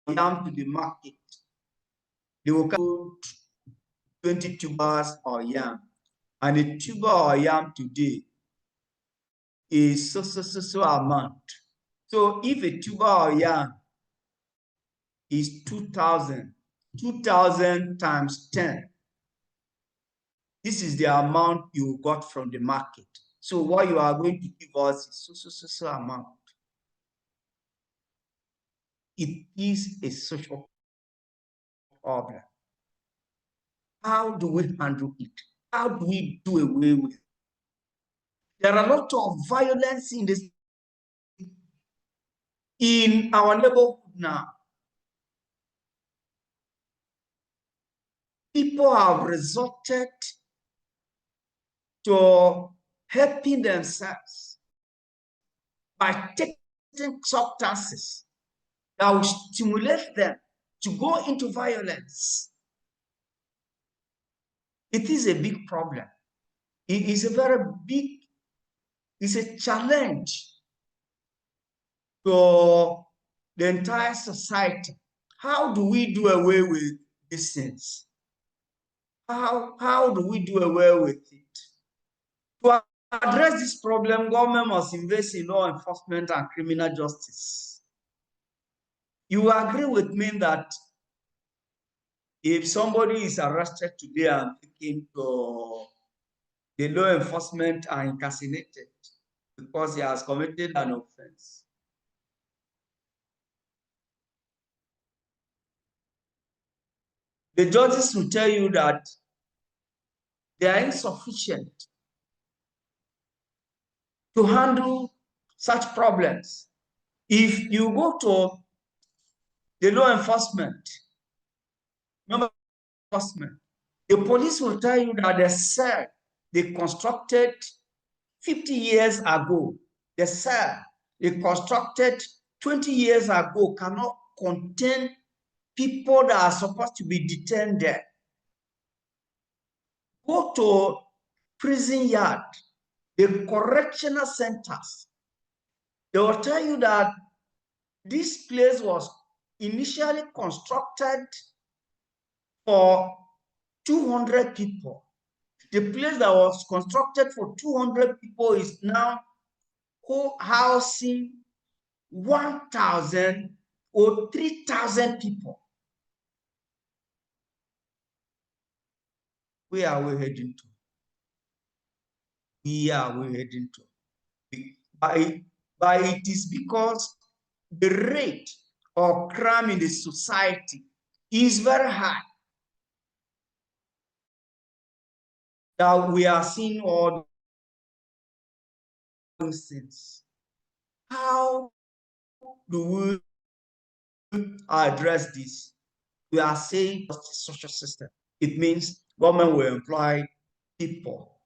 yam to the market. They will come 20 tubers or yam. And a tuber or yam today is so amount. So if a tuber or yam is 2,000, 2,000 times 10, this is the amount you got from the market. So what you are going to give us is so amount. It is a social problem. How do we handle it? How do we do away with it? There are a lot of violence in our neighborhood now. People have resorted to helping themselves by taking substances that will stimulate them to go into violence. It is a big problem. It is a very big, it's a challenge for the entire society. How do we do away with these things? How do we do away with it? To address this problem, government must invest in law enforcement and criminal justice. You agree with me that if somebody is arrested today and taken to the law enforcement are incarcerated because he has committed an offense, the judges will tell you that they are insufficient to handle such problems. If you go to the law enforcement, the police will tell you that the cell they constructed 50 years ago, the cell they constructed 20 years ago cannot contain people that are supposed to be detained there. Go to prison yard, the correctional centers. They will tell you that this place was initially constructed for 200 people. The place that was constructed for 200 people is now housing 1,000 or 3,000 people. Where are we heading to? Where are we heading to? By it is because the rate of crime in the society is very high. Now we are seeing all those things. How do we address this? We are saying social system. It means government will employ people,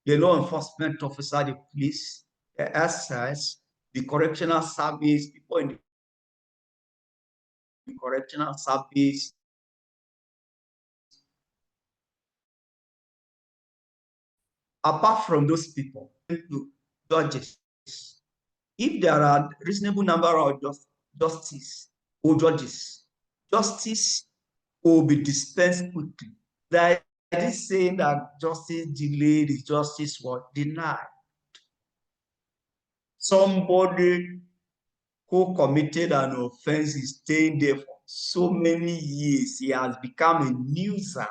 the law enforcement officer, the police, the SS, the correctional service, people in the correctional service. Apart from those people, judges. If there are reasonable number of justice or judges, justice will be dispensed quickly. There is saying that justice delayed is justice was denied. Somebody who committed an offense is staying there for so many years, he has become a nuisance.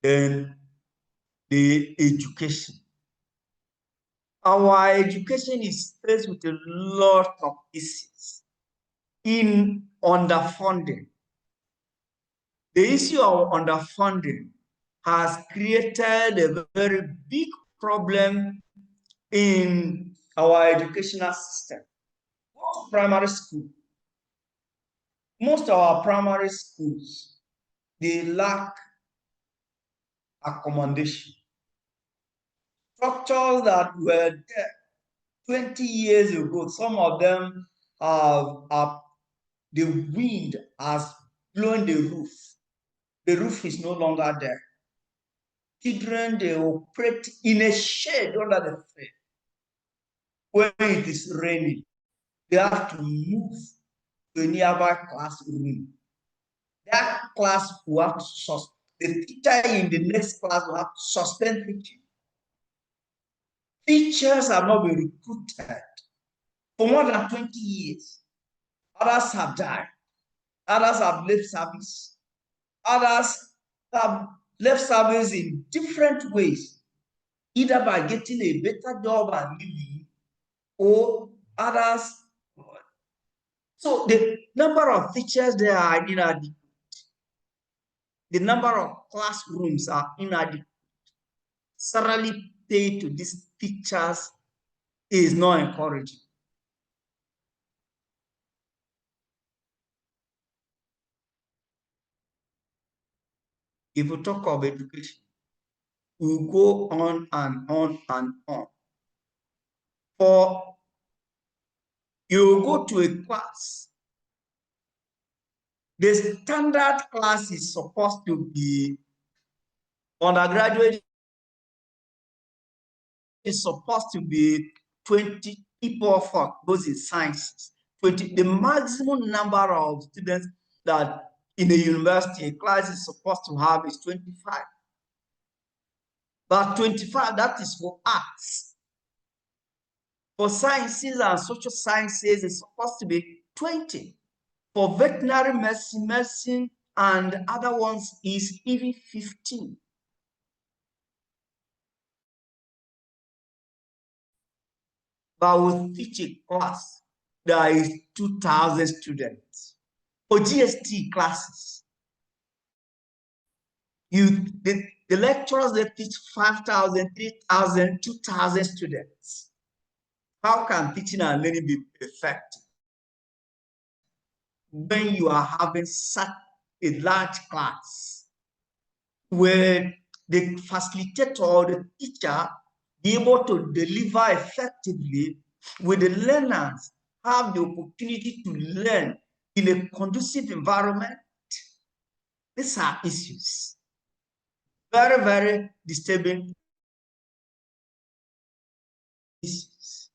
Then the education. Our education is faced with a lot of issues in underfunding. The issue of underfunding has created a very big problem in our educational system. Primary school. Most of our primary schools, they lack accommodation. Structures that were there 20 years ago, some of them the wind has blown the roof. The roof is no longer there. Children, they operate in a shade under the tree. When it is raining, they have to move to a nearby classroom. That class will have to suspend. The teacher in the next class will have to suspend teaching. Teachers have not been recruited for more than 20 years. Others have died. Others have left service. Others have left service in different ways, either by getting a better job and leaving, or others. So the number of teachers there are inadequate. The number of classrooms are inadequate. Salary paid to these teachers is not encouraging. If we talk of education, we'll go on and on and on. For you go to a class, the standard class is supposed to be undergraduate is supposed to be 20 people for those in sciences. 20, the maximum number of students that in a university a class is supposed to have is 25. But 25, that is for arts. For sciences and social sciences, it's supposed to be 20. For veterinary medicine and other ones is even 15. But we'll teach a class that is 2,000 students. For GST classes, the lecturers, they teach 5,000, 3,000, 2,000 students. How can teaching and learning be effective when you are having such a large class where the facilitator or the teacher be able to deliver effectively with the learners have the opportunity to learn in a conducive environment? These are issues. Very, very disturbing issues.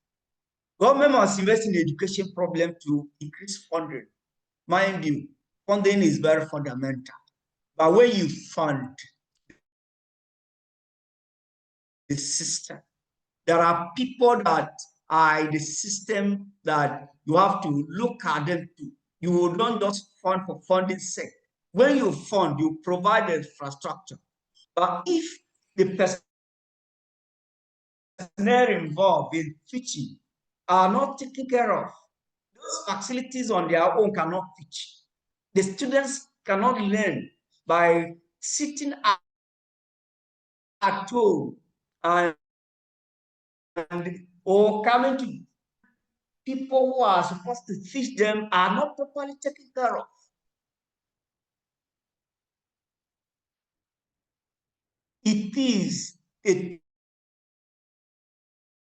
Government must invest in the education problem to increase funding. Mind you, funding is very fundamental. But when you fund the system, there are people that are in the system that you have to look at them too. You don't just fund for funding's sake. When you fund, you provide the infrastructure. But if the personnel involved in teaching are not taken care of, those facilities on their own cannot teach. The students cannot learn by sitting at home and or coming to people who are supposed to teach them are not properly taken care of. It is a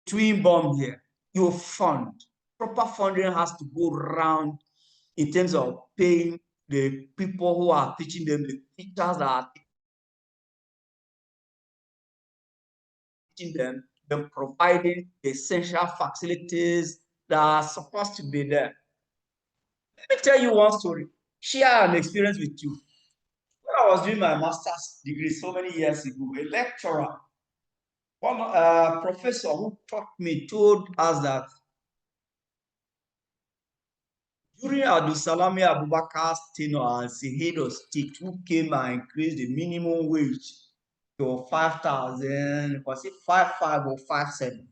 twin bomb here. You fund. Proper funding has to go around in terms of paying the people who are teaching them, the teachers that are teaching them, then providing the essential facilities that are supposed to be there. Let me tell you one story, share an experience with you. When I was doing my master's degree so many years ago, a lecturer, one professor who taught me told us that during Abdulsalami Abubakar's tenure as a head of state, who came and increased the minimum wage to 5,000, was it 5,500 or 5,700?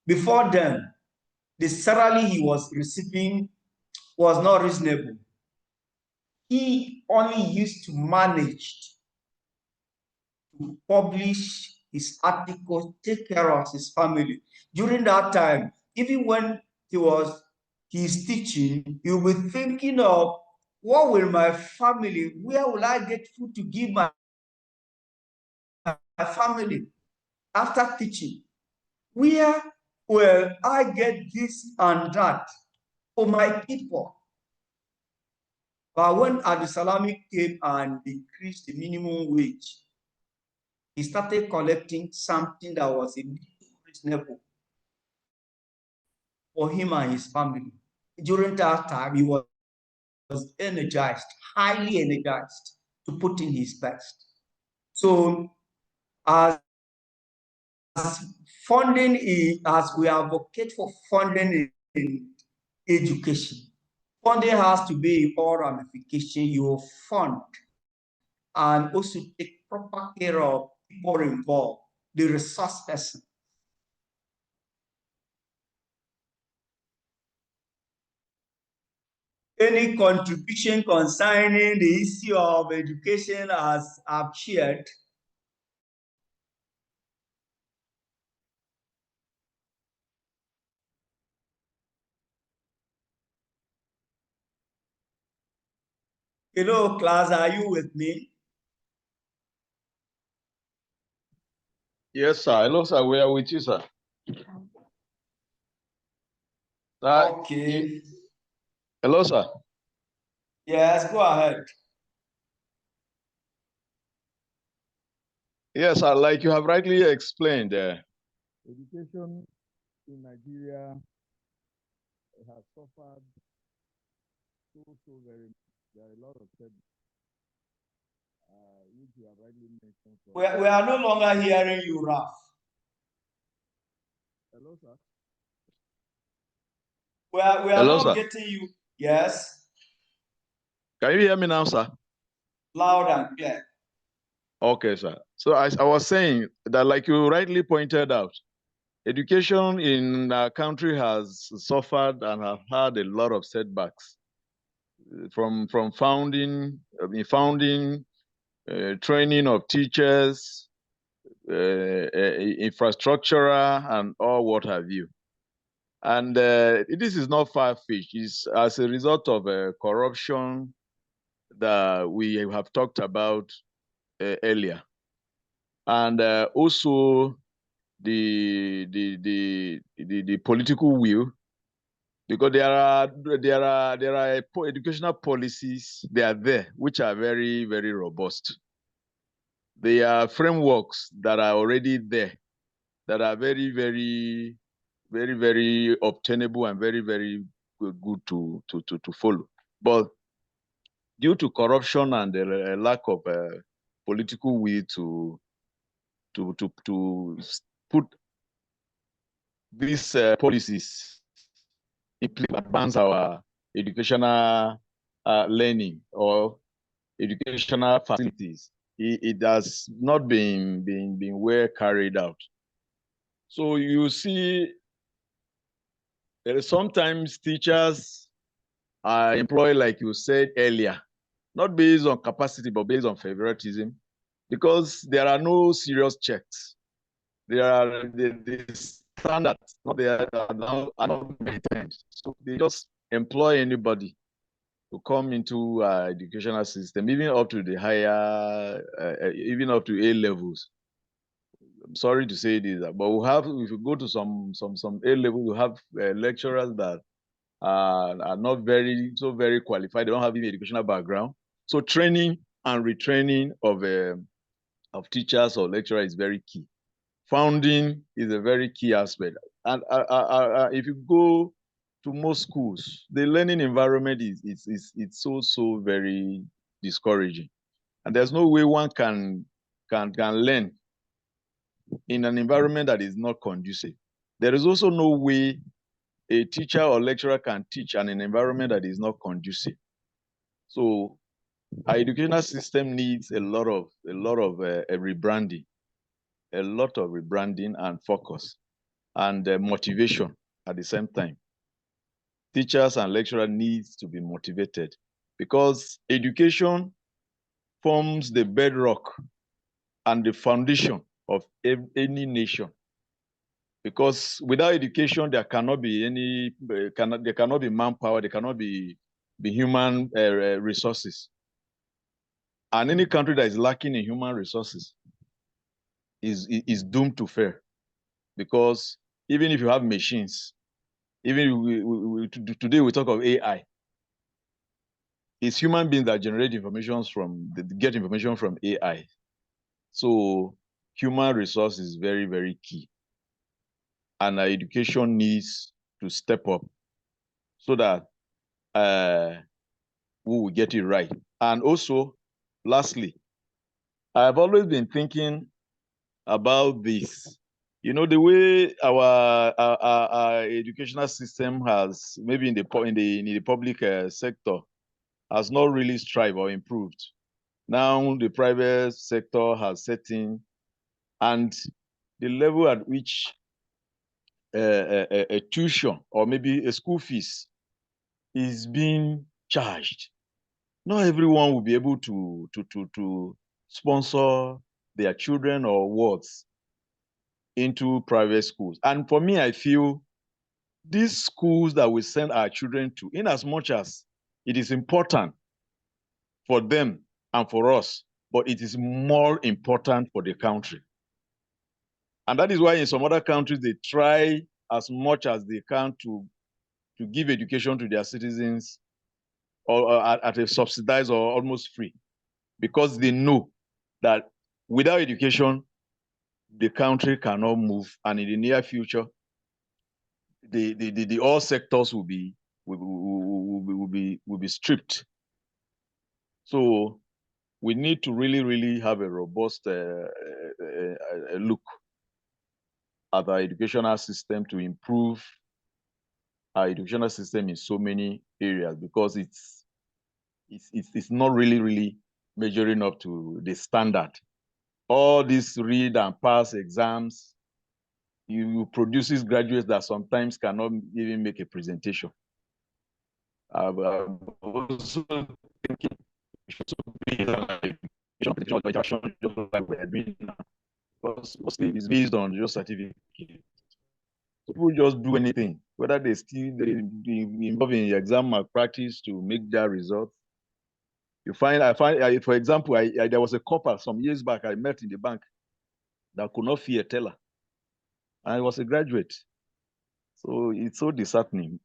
Before then, the salary he was receiving was not reasonable. He only used to manage to publish his articles, take care of his family. During that time, even when he's teaching, he'll be thinking of what will my family, where will I get food to give my family after teaching? Where will I get this and that for my people? But when Abdulsalami came and increased the minimum wage, he started collecting something that was a little reasonable for him and his family. During that time, he was energized, highly energized to put in his best. So as funding as we advocate for funding in education, funding has to be in all ramification. You fund and also take proper care of people involved, the resource person. Any contribution concerning the issue of education as I've shared? Hello, class, are you with me? Yes, sir. Hello, sir. We are with you, sir. Okay. Hello, sir. Yes, go ahead. Yes, sir. Like you have rightly explained, education in Nigeria has suffered so very much. There are a lot of setbacks, which you have rightly mentioned. We are no longer hearing you, Raf. Hello, sir. We are Hello, not sir. getting you. Yes. Can you hear me now, sir? Loud and clear. Okay, sir. So I was saying that, like you rightly pointed out, education in our country has suffered and have had a lot of setbacks from founding, training of teachers, infrastructural, and all what have you. And this is not far-fetched. It's as a result of corruption that we have talked about earlier, and also the political will, because there are educational policies, they are there, which are very, very robust. There are frameworks that are already there that are very, very very, very obtainable and very, very good to follow. But due to corruption and a lack of political will to put these policies in place to advance our educational learning or educational facilities, it has not been well carried out. So you see, sometimes teachers are employed, like you said earlier, not based on capacity, but based on favoritism, because there are no serious checks. There are the standards, are not maintained. So they just employ anybody to come into educational system, even up to the higher, even up to A levels. I'm sorry to say this, but we have, if you go to some A level, you have lecturers that are not very qualified. They don't have any educational background. So training and retraining of teachers or lecturers is very key. Founding is a very key aspect. And if you go to most schools, the learning environment is so very discouraging, and there's no way one can learn in an environment that is not conducive. There is also no way a teacher or lecturer can teach in an environment that is not conducive. So our educational system needs a lot of rebranding, and focus and motivation at the same time. Teachers and lecturers need to be motivated, because education forms the bedrock and the foundation of any nation. Because without education, there cannot be there cannot be manpower, there cannot be human resources. And any country that is lacking in human resources is doomed to fail. Because even if you have machines, even today we talk of AI, it's human beings that generate information get information from AI. So human resource is very, very key. And our education needs to step up so that we will get it right. And also, lastly, I've always been thinking about this. You know, the way our educational system has, maybe in the public sector, has not really strived or improved. Now the private sector has set in, and the level at which a tuition or maybe a school fees is being charged, not everyone will be able to sponsor their children or wards into private schools. And for me, I feel these schools that we send our children to, in as much as it is important for them and for us, but it is more important for the country. And that is why in some other countries, they try as much as they can to give education to their citizens or at a subsidized or almost free, because they know that without education, the country cannot move. And in the near future, the all sectors will be stripped. So we need to really have a robust look at our educational system to improve our educational system in so many areas, because it's not really measuring up to the standard. All these read and pass exams, you produces graduates that sometimes cannot even make a presentation. I'm also thinking we should be like interaction, just like we're doing now, because mostly it's based on your certificate. People just do anything, whether they involve in exam malpractice to make their results. For example, there was a couple some years back I met in the bank that could not fee a teller, and I was a graduate. So it's so disheartening.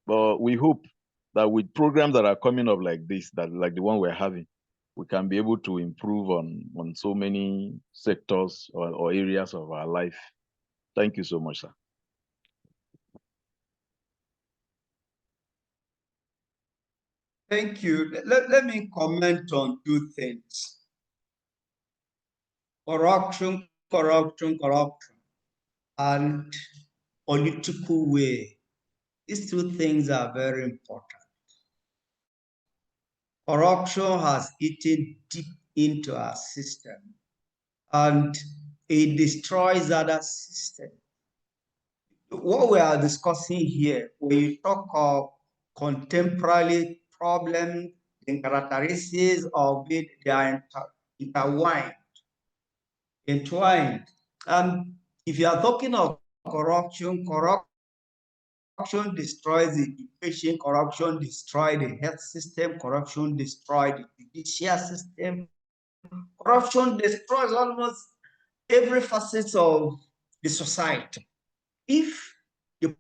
But we hope that with programs that are coming up like this, that like the one we're having, we can be able to improve on so many sectors or areas of our life. Thank you so much, sir. Thank you. Let me comment on two things. Corruption, and political will. These two things are very important. Corruption has eaten deep into our system, and it destroys other systems. What we are discussing here, when you talk of contemporary problems and characteristics of it, they are entwined. And if you are talking of corruption destroys the education, corruption destroys the health system, corruption destroys the judicial system, corruption destroys almost every facet of the society. If the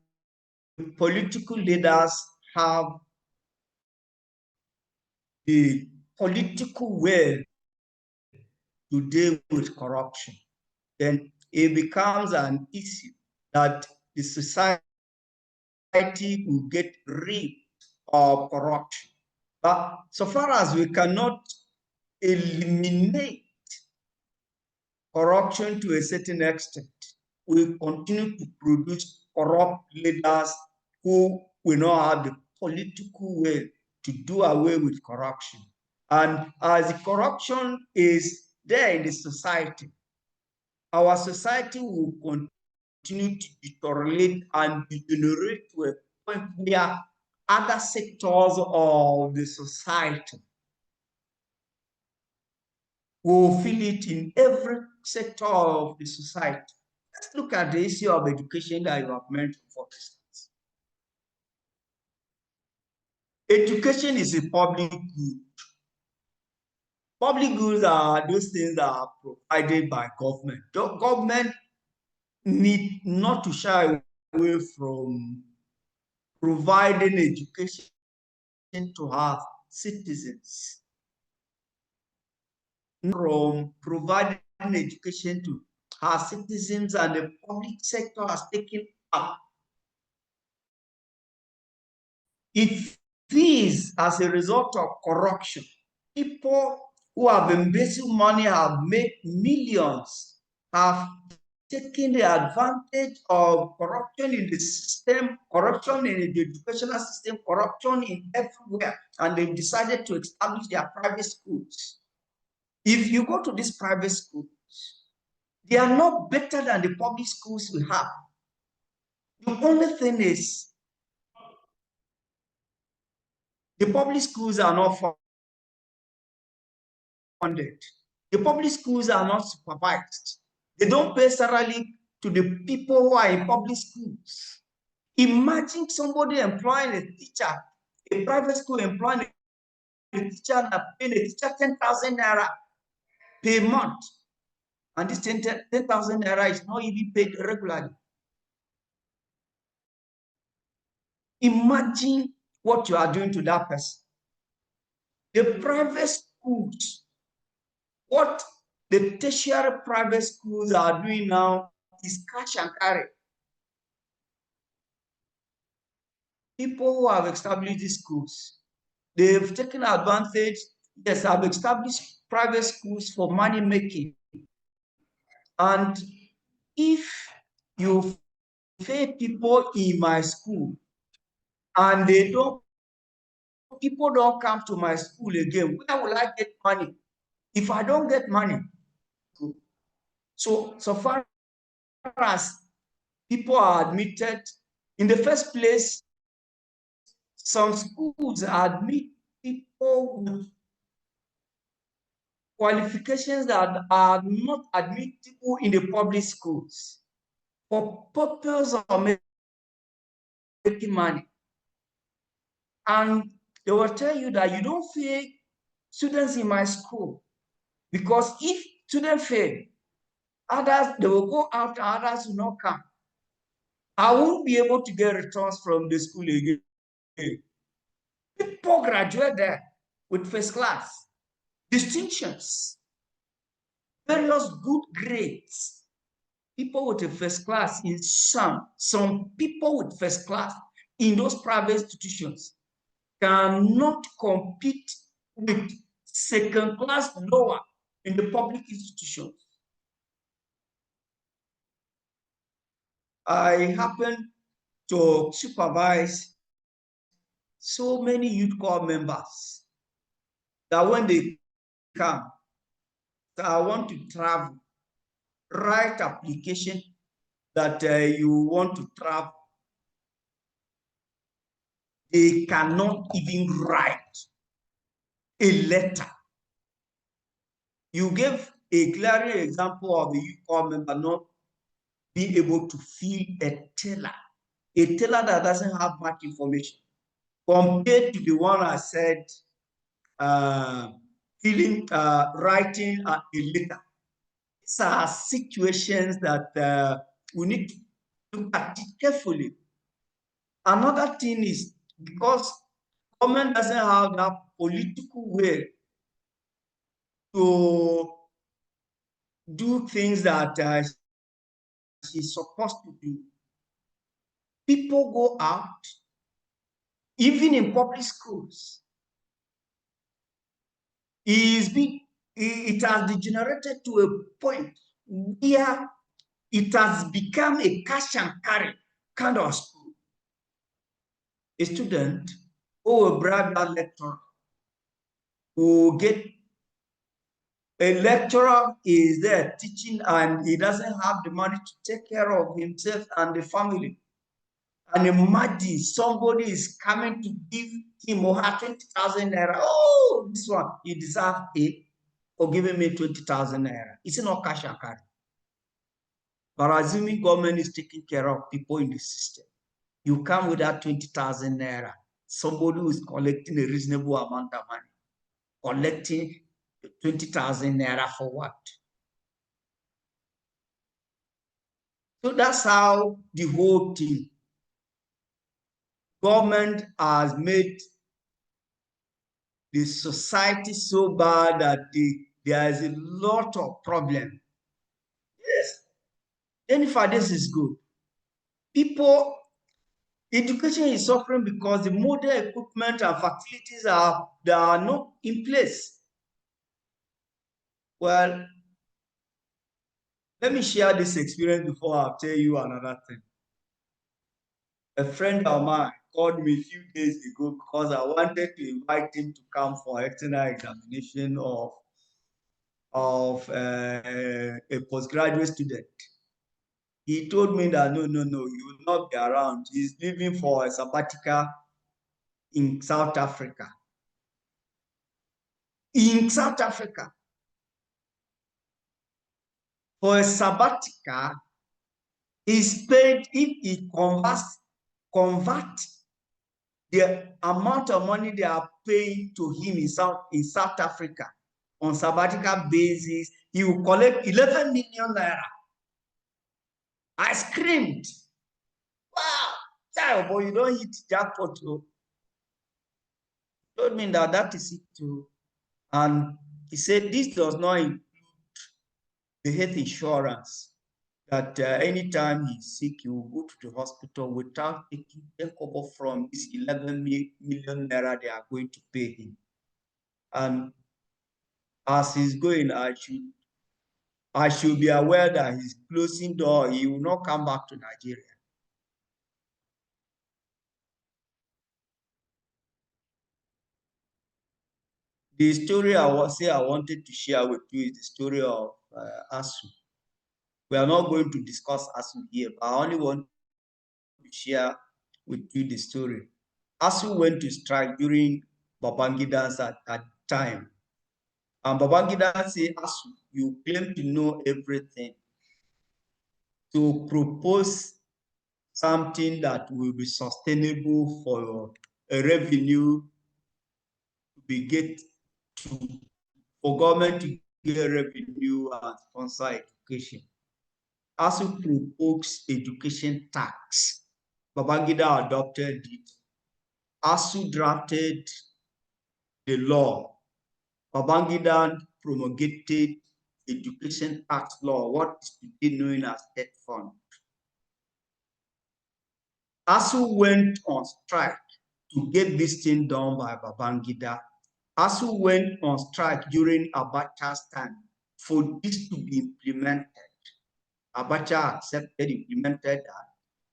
political leaders have the political will to deal with corruption, then it becomes an issue that the society will get rid of corruption. But so far as we cannot eliminate corruption to a certain extent, we continue to produce corrupt leaders who will not have the political will to do away with corruption. And as the corruption is there in the society, our society will continue to deteriorate and degenerate to a point where other sectors of the society will feel it in every sector of the society. Let's look at the issue of education that you have mentioned, for instance. Education is a public good. Public goods are those things that are provided by government. The government need not to shy away from providing education to our citizens, from providing education to our citizens, and the public sector has taken up. It is as a result of corruption. People who have embezzled money, have made millions, have taken the advantage of corruption in the system, corruption in the educational system, corruption in everywhere, and they've decided to establish their private schools. If you go to these private schools, they are not better than the public schools we have. The only thing is, the public schools are not funded. The public schools are not supervised. They don't pay salary to the people who are in public schools. Imagine somebody employing a teacher, a private school employing a teacher and paying a teacher 10,000 naira per month. And this 10,000 naira is not even paid regularly. Imagine what you are doing to that person. The private schools, what the tertiary private schools are doing now is cash and carry. People who have established these schools, they've taken advantage. Yes, have established private schools for money making. And if you pay people in my school and people don't come to my school again, where will I get money? If I don't get money, so far as people are admitted, in the first place, some schools admit people with qualifications that are not admissible in the public schools for purpose of making money. And they will tell you that you don't fail students in my school, because if students fail, others, they will go out and others will not come. I won't be able to get returns from the school again. People graduate there with first class, distinctions, various good grades. People with a first class in some people with first class in those private institutions cannot compete with second-class lower in the public institutions. I happen to supervise so many youth corps members that when they come, that I want to travel, write application that you want to travel. They cannot even write a letter. You gave a glaring example of a youth corps member not being able to fill a teller that doesn't have much information, compared to the one I said, writing a letter. These are situations that we need to look at it carefully. Another thing is because government doesn't have that political will to do things that she's supposed to do. People go out, even in public schools. It has degenerated to a point where it has become a cash and carry kind of school. A student who will bribe that lecturer will get a lecturer is there teaching and he doesn't have the money to take care of himself and the family. And imagine somebody is coming to give him or her 20,000 naira. Oh, this one, you deserve it for giving me 20,000 naira. It's not cash and carry. But assuming government is taking care of people in the system, you come with that 20,000 naira, somebody who is collecting a reasonable amount of money, collecting 20,000 naira for what? So that's how the whole thing. Government has made the society so bad that there is a lot of problem. Yes. Jennifer, this is good. People, education is suffering because the modern equipment and facilities are not in place. Well, let me share this experience before I tell you another thing. A friend of mine called me a few days ago because I wanted to invite him to come for external examination of a postgraduate student. He told me that no, he will not be around. He's leaving for a sabbatical in South Africa. In South Africa, for a sabbatical, he's paid if he convert the amount of money they are paying to him in South Africa on sabbatical basis, he will collect 11 million naira. I screamed, wow, child, boy, you don't hit jackpot. Told me that is it too. And he said this does not include the health insurance, that anytime he's sick, he will go to the hospital without taking a couple from this 11 million naira they are going to pay him. And as he's going, I should be aware that he's closing door. He will not come back to Nigeria. The story I wanted to share with you is the story of ASU. We are not going to discuss ASU here, but I only want to share with you the story. ASU went to strike during Babangida's at time. And Babangida said, ASU, you claim to know everything. To propose something that will be sustainable for a revenue for government to get revenue and sponsor education. ASU proposed education tax. Babangida adopted it. ASU drafted the law. Babangida promulgated education tax law, what is today known as state fund. ASU went on strike to get this thing done by Babangida. ASU went on strike during Abacha's time for this to be implemented. Abacha accepted, implemented that.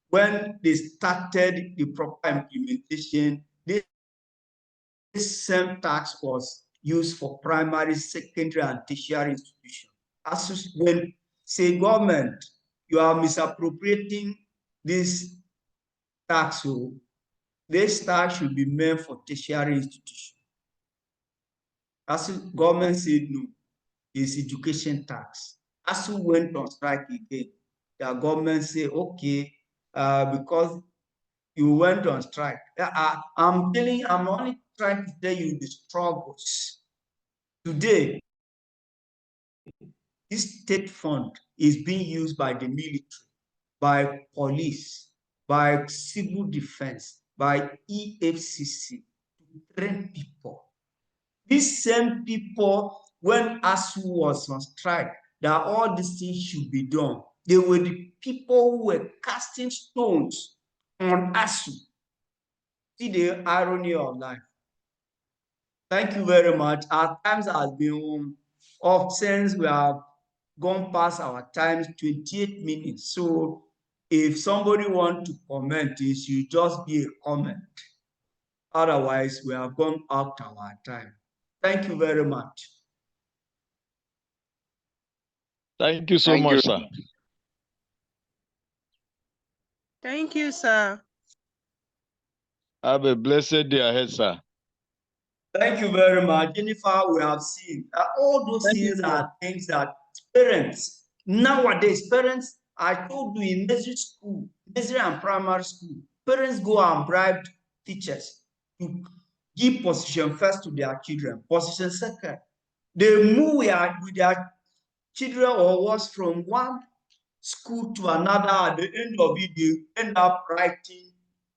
When they started the proper implementation, this same tax was used for primary, secondary, and tertiary institutions. ASU when say government, you are misappropriating this tax, so this tax should be meant for tertiary institutions. ASU government said no, it's education tax. ASU went on strike again. The government said, okay, because you went on strike. I'm only trying to tell you the struggles. Today, this state fund is being used by the military, by police, by civil defense, by EFCC to train people. These same people, when ASU was on strike, that all these things should be done. They were the people who were casting stones on ASU. See the irony of life. Thank you very much. Our times has been off since we have gone past our times, 28 minutes. So if somebody wants to comment, it should just be a comment. Otherwise, we have gone out our time. Thank you very much. Thank you so much, sir. Thank you, sir. Have a blessed day ahead, sir. Thank you very much, Jennifer. We have seen all those things are things that parents, nowadays, parents, I told you in nursery school, nursery and primary school, parents go and bribe teachers to give position first to their children, position second. They move with their children or was from one school to another. At the end of it, they end up writing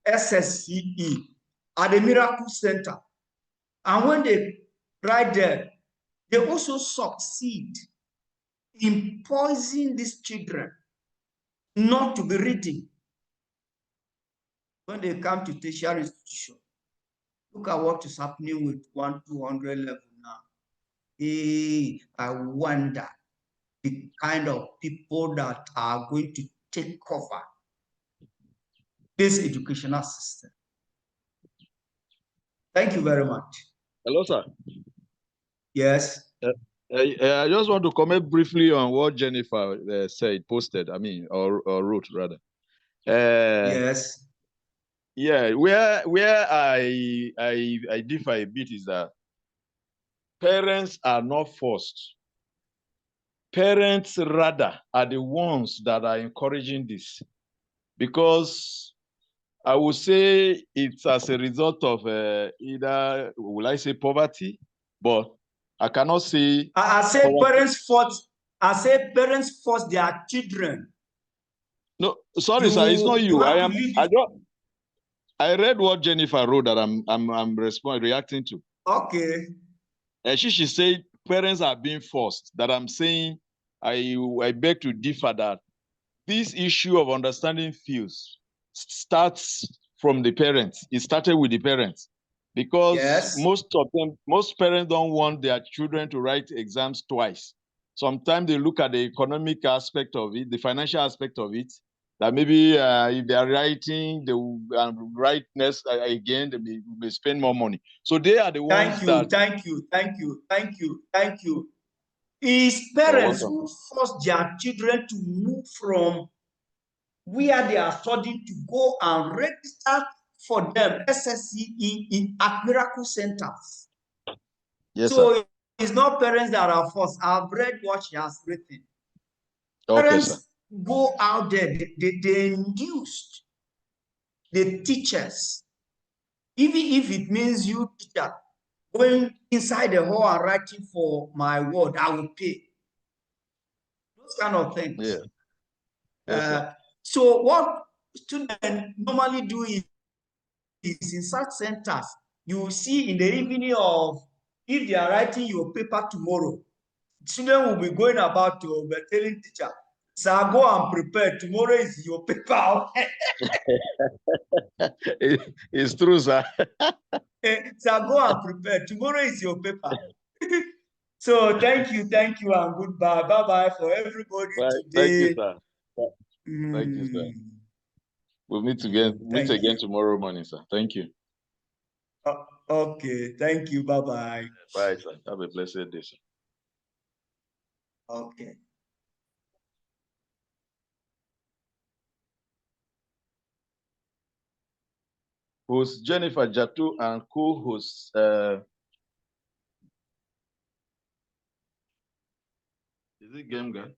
SST at the Miracle Center. And when they write there, they also succeed in poisoning these children not to be reading. When they come to tertiary institution, look at what is happening with 1-200 level now. Hey, I wonder the kind of people that are going to take cover this educational system. Thank you very much. Hello, sir. Yes. I just want to comment briefly on what Jennifer said, posted, or wrote rather. Yes. Yeah, where I differ a bit is that parents are not forced. Parents rather are the ones that are encouraging this, because I would say it's as a result of either, will I say poverty, but I cannot say. I say parents force. I say parents force their children. No, sorry, sir, it's not you. I read what Jennifer wrote that I'm reacting to. Okay. And she said parents are being forced. That I'm saying I beg to differ that this issue of understanding fields starts from the parents. It started with the parents, because yes, most parents don't want their children to write exams twice. Sometimes they look at the economic aspect of it, the financial aspect of it, that maybe if they are writing, they will write next again, they may spend more money. So they are the ones Thank you. It's parents who force their children to move from where they are studying to go and register for them SSC at Miracle Centers. Yes, so sir. It's not parents that are forced. I've read what she has written. Okay, parents sir. Go out there, they induced the teachers, even if it means you teacher going inside the hall and writing for my word, I will pay. Those kind of things. Yeah. Yes, so what students normally do is in such centers, you see in the evening of, if they are writing your paper tomorrow, students will be going about to be telling teacher, Sir, go and prepare. Tomorrow is your paper. It's true, sir. Sir, go and prepare. Tomorrow is your paper. So thank you, and goodbye. Bye-bye for everybody Bye. Thank you, today. sir. Thank you, sir. Mm, We'll meet again. Meet thank again you. tomorrow morning, sir. Thank you. Okay, thank you. Bye-bye. Bye, sir. Have a blessed day, sir. Okay. Host Jennifer Jatu and co-host is it Game Guy?